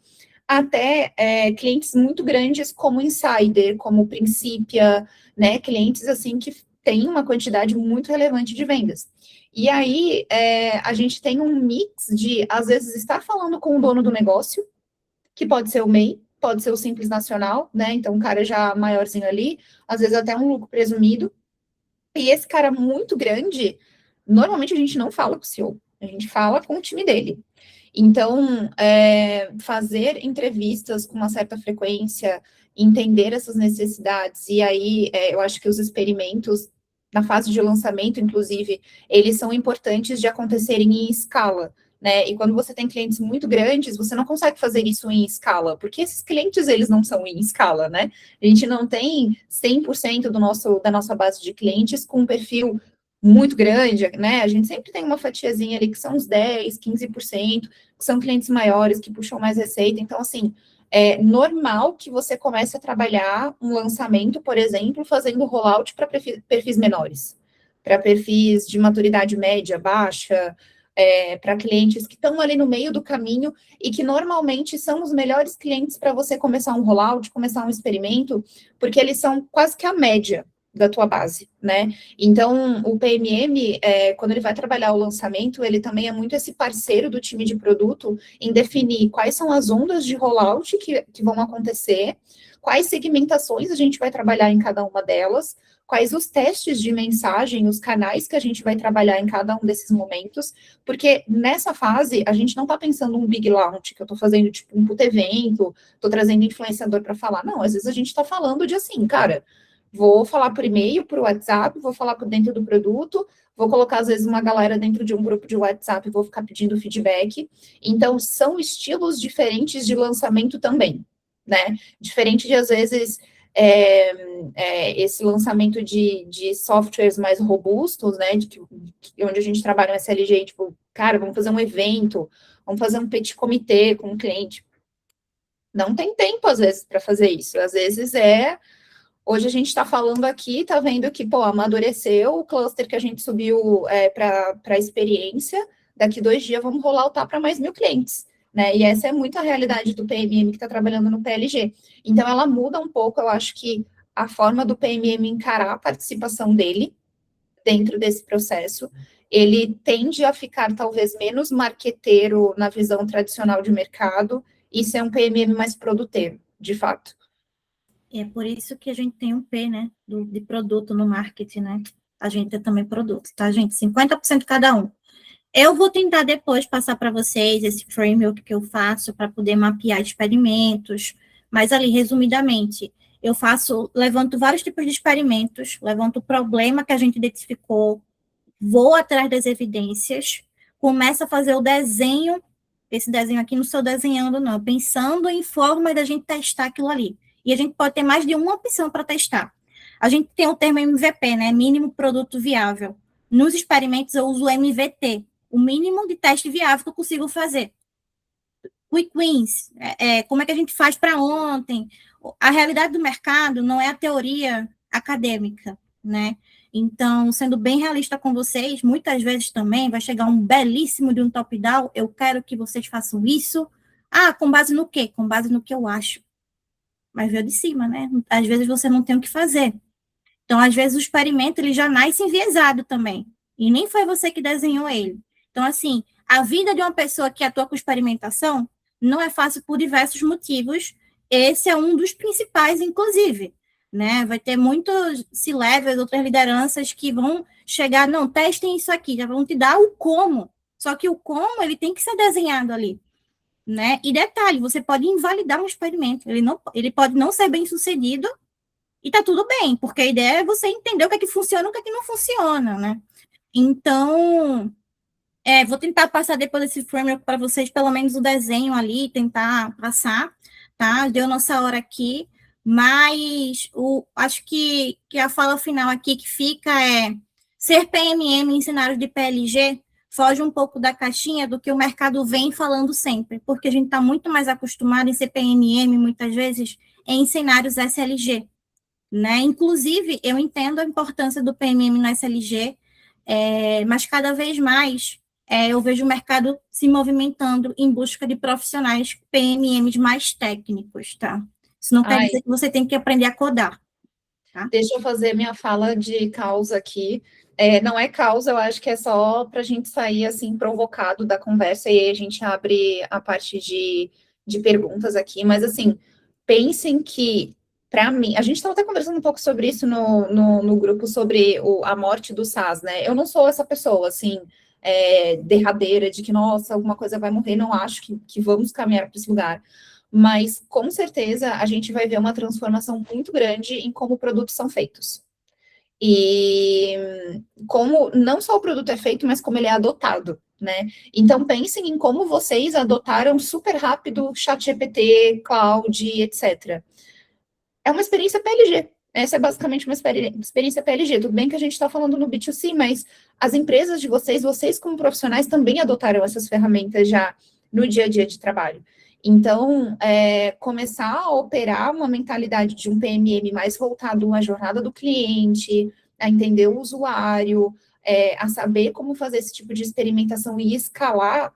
até clientes muito grandes como Insider, como Principia, né, clientes, assim, que têm uma quantidade muito relevante de vendas. E aí, a gente tem um mix de, às vezes, estar falando com o dono do negócio, que pode ser o MEI, pode ser o Simples Nacional, né? Então, um cara já maiorzinho ali, às vezes até um lucro presumido. E esse cara muito grande, normalmente a gente não fala com o CEO, a gente fala com o time dele. Então, fazer entrevistas com uma certa frequência, entender essas necessidades, e aí eu acho que os experimentos, na fase de lançamento, inclusive, eles são importantes de acontecerem em escala, né? E quando você tem clientes muito grandes, você não consegue fazer isso em escala, porque esses clientes, eles não são em escala, né? A gente não tem 100% da nossa base de clientes com um perfil muito grande, né? A gente sempre tem uma fatiazinha ali que são uns 10, 15%, que são clientes maiores, que puxam mais receita. Então, assim, é normal que você comece a trabalhar um lançamento, por exemplo, fazendo rollout para perfis menores, para perfis de maturidade média, baixa, para clientes que estão ali no meio do caminho e que normalmente são os melhores clientes para você começar um rollout, começar um experimento, porque eles são quase que a média da tua base, né? Então, o PMM, quando ele vai trabalhar o lançamento, ele também é muito esse parceiro do time de produto em definir quais são as ondas de rollout que vão acontecer, quais segmentações a gente vai trabalhar em cada uma delas, quais os testes de mensagem, os canais que a gente vai trabalhar em cada um desses momentos, porque nessa fase, a gente não está pensando um big launch, que eu estou fazendo, tipo, um puto evento, estou trazendo influenciador para falar. Não, às vezes a gente está falando de assim, cara, vou falar por e-mail, por WhatsApp, vou falar por dentro do produto, vou colocar, às vezes, uma galera dentro de um grupo de WhatsApp e vou ficar pedindo feedback. Então, são estilos diferentes de lançamento também, né? Diferente de, às vezes, esse lançamento de softwares mais robustos, né? Onde a gente trabalha no SLG, tipo, cara, vamos fazer um evento, vamos fazer um petit comitê com o cliente. Não tem tempo, às vezes, para fazer isso. Às vezes hoje a gente está falando aqui, está vendo que, amadureceu o cluster que a gente subiu para a experiência, daqui 2 dias vamos rolar o TAP para mais 1.000 clientes, né? E essa é muito a realidade do PMM que está trabalhando no PLG. Então, ela muda um pouco, eu acho que a forma do PMM encarar a participação dele dentro desse processo, ele tende a ficar talvez menos marqueteiro na visão tradicional de mercado e ser um PMM mais produteiro, de fato. É por isso que a gente tem um P, né, de produto no marketing, né? A gente tem também produto, tá, gente? 50% cada um. Eu vou tentar depois passar para vocês esse framework que eu faço para poder mapear experimentos, mas ali, resumidamente, eu levanto vários tipos de experimentos, levanto o problema que a gente identificou, vou atrás das evidências, começo a fazer o desenho, esse desenho aqui não estou desenhando, não, pensando em forma da gente testar aquilo ali. E a gente pode ter mais de uma opção para testar. A gente tem o termo MVP, né? Mínimo produto viável. Nos experimentos, eu uso o MVT, o mínimo de teste viável que eu consigo fazer. Quick wins, como é que a gente faz para ontem? A realidade do mercado não é a teoria acadêmica, né? Então, sendo bem realista com vocês, muitas vezes também vai chegar um belíssimo de um top-down, eu quero que vocês façam isso, Ah, com base no quê? Com base no que eu acho. Mas veio de cima, né? Às vezes você não tem o que fazer. Então, às vezes, o experimento ele já nasce enviesado também. E nem foi você que desenhou ele. Então, assim, a vida de uma pessoa que atua com experimentação não é fácil por diversos motivos. Esse é um dos principais, inclusive. Né? Vai ter muitos C-levels, outras lideranças que vão chegar, não, testem isso aqui, já vão te dar o como. Só que o como, ele tem que ser desenhado ali. Né? E detalhe, você pode invalidar um experimento. Ele pode não ser bem sucedido, e tá tudo bem, porque a ideia é você entender o que é que funciona e o que é que não funciona, né? Então, vou tentar passar depois desse framework para vocês, pelo menos o desenho ali, tentar passar, tá? Deu nossa hora aqui, mas acho que a fala final aqui que fica é ser PMM em cenários de PLG foge um pouco da caixinha do que o mercado vem falando sempre, porque a gente está muito mais acostumado em ser PMM, muitas vezes, em cenários SLG, né? Inclusive, eu entendo a importância do PMM no SLG, mas cada vez mais eu vejo o mercado se movimentando em busca de profissionais PMMs mais técnicos, tá? Isso não quer dizer que você tem que aprender a codar. Tá? Deixa eu fazer minha fala de causa aqui. Não é causa, eu acho que é só para a gente sair assim provocado da conversa e aí a gente abre a parte de perguntas aqui, mas assim, pensem que para mim, a gente estava até conversando um pouco sobre isso no grupo, sobre a morte do SaaS, né? Eu não sou essa pessoa, assim, derradeira, de que, nossa, alguma coisa vai morrer, não acho que vamos caminhar para esse lugar. Mas, com certeza, a gente vai ver uma transformação muito grande em como produtos são feitos. E como não só o produto é feito, mas como ele é adotado, né? Então, pensem em como vocês adotaram super rápido ChatGPT, Cloud, etc. É uma experiência PLG. Essa é basicamente uma experiência PLG. Tudo bem que a gente está falando no B2C, mas as empresas de vocês como profissionais também adotaram essas ferramentas já no dia a dia de trabalho. Então, começar a operar uma mentalidade de um PMM mais voltado à jornada do cliente, a entender o usuário, a saber como fazer esse tipo de experimentação e escalar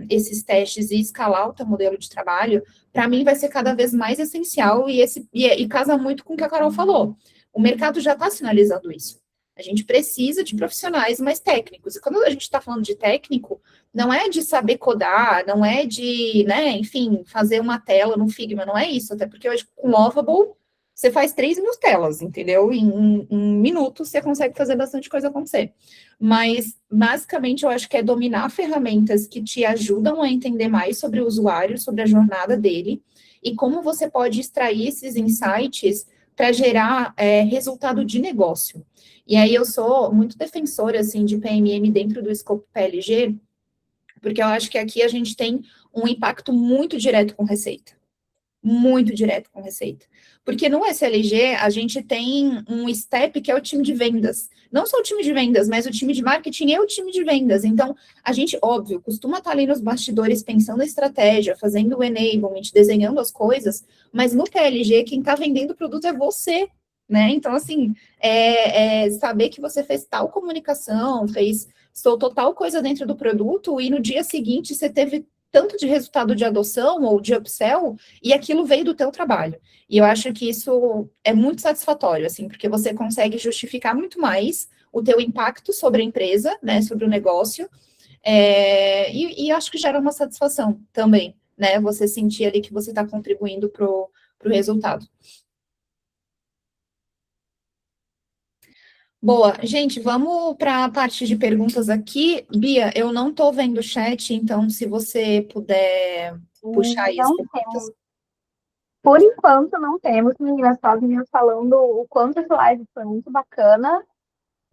esses testes e escalar o teu modelo de trabalho, para mim vai ser cada vez mais essencial e casa muito com o que a Carol falou. O mercado já está sinalizando isso. A gente precisa de profissionais mais técnicos. E quando a gente está falando de técnico, não é de saber codar, não é de, né, enfim, fazer uma tela no Figma, não é isso. Até porque hoje com Lovable você faz 3.000 telas, entendeu? Em um minuto você consegue fazer bastante coisa acontecer. Mas, basicamente, eu acho que é dominar ferramentas que te ajudam a entender mais sobre o usuário, sobre a jornada dele, e como você pode extrair esses insights para gerar resultado de negócio. E aí eu sou muito defensora, assim, de PMM dentro do escopo PLG, porque eu acho que aqui a gente tem um impacto muito direto com receita. Muito direto com receita. Porque no SLG, a gente tem um step que é o time de vendas. Não só o time de vendas, mas o time de marketing e o time de vendas. Então, a gente, óbvio, costuma estar ali nos bastidores pensando a estratégia, fazendo o enablement, desenhando as coisas, mas no PLG, quem está vendendo o produto é você, né? Então, assim, saber que você fez tal comunicação, soltou tal coisa dentro do produto, e no dia seguinte você teve tanto de resultado de adoção ou de upsell, e aquilo veio do teu trabalho. E eu acho que isso é muito satisfatório, assim, porque você consegue justificar muito mais o teu impacto sobre a empresa, né, sobre o negócio, e acho que gera uma satisfação também, né, você sentir ali que você está contribuindo para o resultado. Boa, gente, vamos para a parte de perguntas aqui. Bia, eu não estou vendo o chat, então se você puder puxar aí as perguntas. Por enquanto não temos, meninas, só vinham falando o quanto essa live foi muito bacana.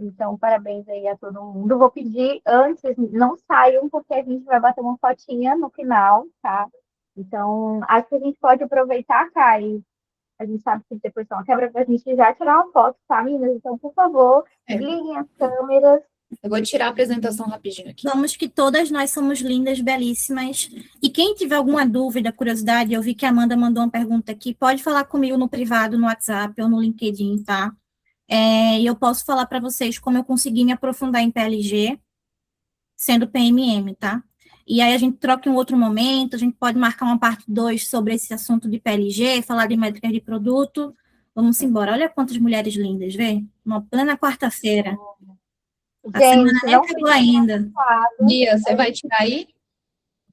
Então, parabéns aí a todo mundo. Vou pedir antes, não saiam, porque a gente vai bater uma fotinha no final, tá? Então, acho que a gente pode aproveitar, Kai. A gente sabe que depois só quebra pra gente já tirar uma foto, tá, meninas? Então, por favor, liguem as câmeras. Eu vou tirar a apresentação rapidinho aqui. Vamos que todas nós somos lindas, belíssimas. E quem tiver alguma dúvida, curiosidade, eu vi que a Amanda mandou uma pergunta aqui, pode falar comigo no privado, no WhatsApp ou no LinkedIn, tá? E eu posso falar para vocês como eu consegui me aprofundar em PLG, sendo PMM, tá? e aí a gente troca em um outro momento, a gente pode marcar uma parte 2 sobre esse assunto de PLG, falar de métricas de produto. Vamos embora. Olha quantas mulheres lindas, vê? Uma plena quarta-feira. A semana Gente, nem não acabou fiquem ainda. preocupados. Bia, você vai tirar aí?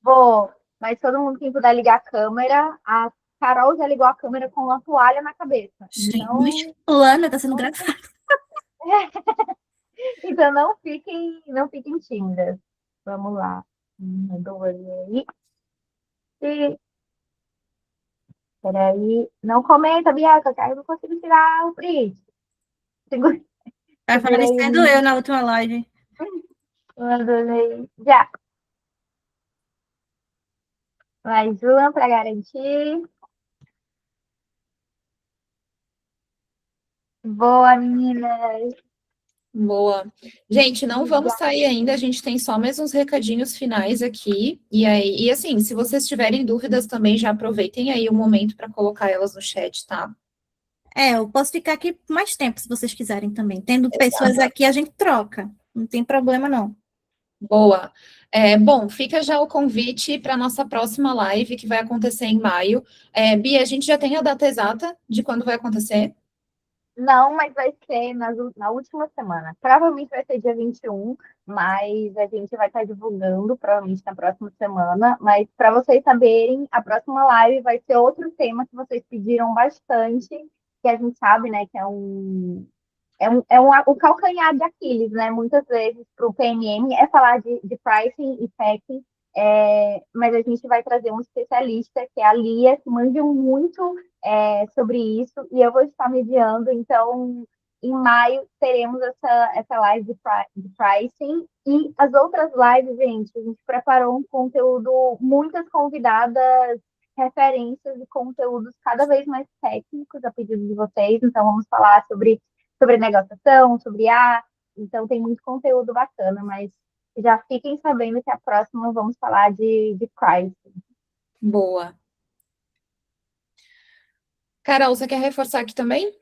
Vou, mas todo mundo que puder ligar a câmera, a Carol já ligou a câmera com uma toalha na cabeça. Gente, Então, Luiz Plana está sendo gravado. então não fiquem tímidas. Vamos lá. Adorei. E, peraí. Não comenta, Bianca, que aí eu não consigo tirar o print. Segura Vai parecendo aí. eu na última live. Adorei. Já. Mais uma para garantir. Boa, meninas. Boa. Gente, não vamos sair ainda, a gente tem só mais uns recadinhos finais aqui. E aí, e assim, se vocês tiverem dúvidas também, já aproveitem aí o momento para colocar elas no chat, tá? Eu posso ficar aqui mais tempo, se vocês quiserem também. Tendo pessoas aqui, a gente troca. Não tem problema, não. Boa. Bom, fica já o convite para a nossa próxima live, que vai acontecer em maio. Bia, a gente já tem a data exata de quando vai acontecer? Não, mas vai ser na última semana. Provavelmente vai ser dia 21, mas a gente vai estar divulgando, provavelmente na próxima semana. Mas para vocês saberem, a próxima live vai ser outro tema que vocês pediram bastante, que a gente sabe, né, que o calcanhar de Aquiles, né? Muitas vezes para o PMM é falar de pricing e packing, mas a gente vai trazer um especialista, que é a Lia, que manja muito sobre isso, e eu vou estar mediando. Então, em maio, teremos essa live de pricing, e as outras lives, gente, a gente preparou um conteúdo, muitas convidadas, referências e conteúdos cada vez mais técnicos a pedido de vocês. Então, vamos falar sobre negociação, sobre então tem muito conteúdo bacana, mas já fiquem sabendo que a próxima vamos falar de pricing. Boa. Carol, você quer reforçar aqui também?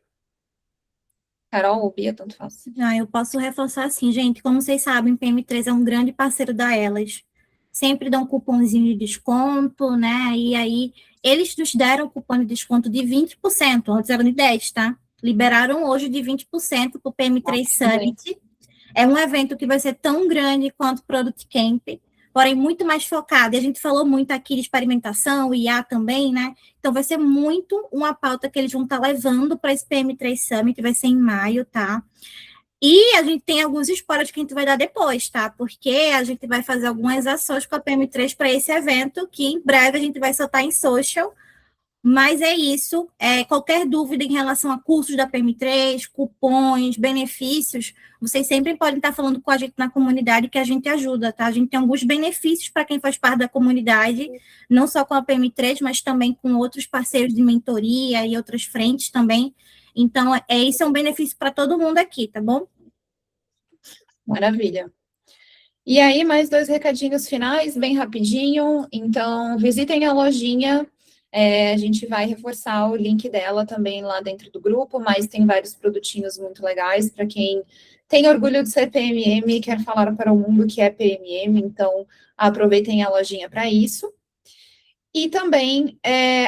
Carol ou Bia, tanto faz. Eu posso reforçar assim, gente. Como vocês sabem, PM3 é um grande parceiro da Elas. Sempre dão um cupomzinho de desconto, né? E aí, eles nos deram cupom de desconto de 20%. Antes era de 10%, tá? Liberaram hoje de 20% para o PM3 Summit. É um evento que vai ser tão grande quanto o Product Camp, porém muito mais focado. E a gente falou muito aqui de experimentação, IA também, né? Então vai ser muito uma pauta que eles vão estar levando para esse PM3 Summit, vai ser em maio, tá? E a gente tem alguns spoilers que a gente vai dar depois, tá? Porque a gente vai fazer algumas ações com a PM3 para esse evento, que em breve a gente vai soltar em social. Mas é isso. Qualquer dúvida em relação a cursos da PM3, cupons, benefícios, vocês sempre podem estar falando com a gente na comunidade, que a gente ajuda, tá? A gente tem alguns benefícios para quem faz parte da comunidade, não só com a PM3, mas também com outros parceiros de mentoria e outras frentes também. Então, isso é um benefício para todo mundo aqui, tá bom? Maravilha. E aí, mais 2 recadinhos finais, bem rapidinho. Então, visitem a lojinha. A gente vai reforçar o link dela também lá dentro do grupo, mas tem vários produtinhos muito legais para quem tem orgulho de ser PMM e quer falar para o mundo que é PMM. Então, aproveitem a lojinha para isso. E também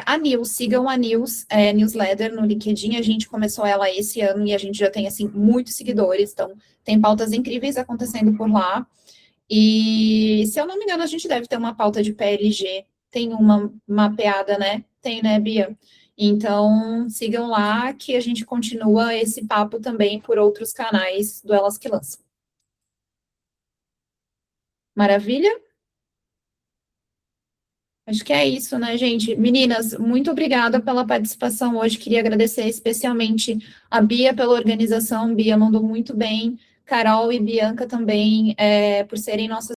a News, sigam a News, newsletter no LinkedIn. A gente começou ela esse ano e a gente já tem, assim, muitos seguidores. Então, tem pautas incríveis acontecendo por lá. E, se eu não me engano, a gente deve ter uma pauta de PLG. Tem uma mapeada, né? Tem, né, Bia? Então, sigam lá que a gente continua esse papo também por outros canais do Elas que Lançam. Maravilha? Acho que é isso, né, gente? Meninas, muito obrigada pela participação hoje. Queria agradecer especialmente a Bia pela organização. Bia mandou muito bem. Carol e Bianca também, por serem nossas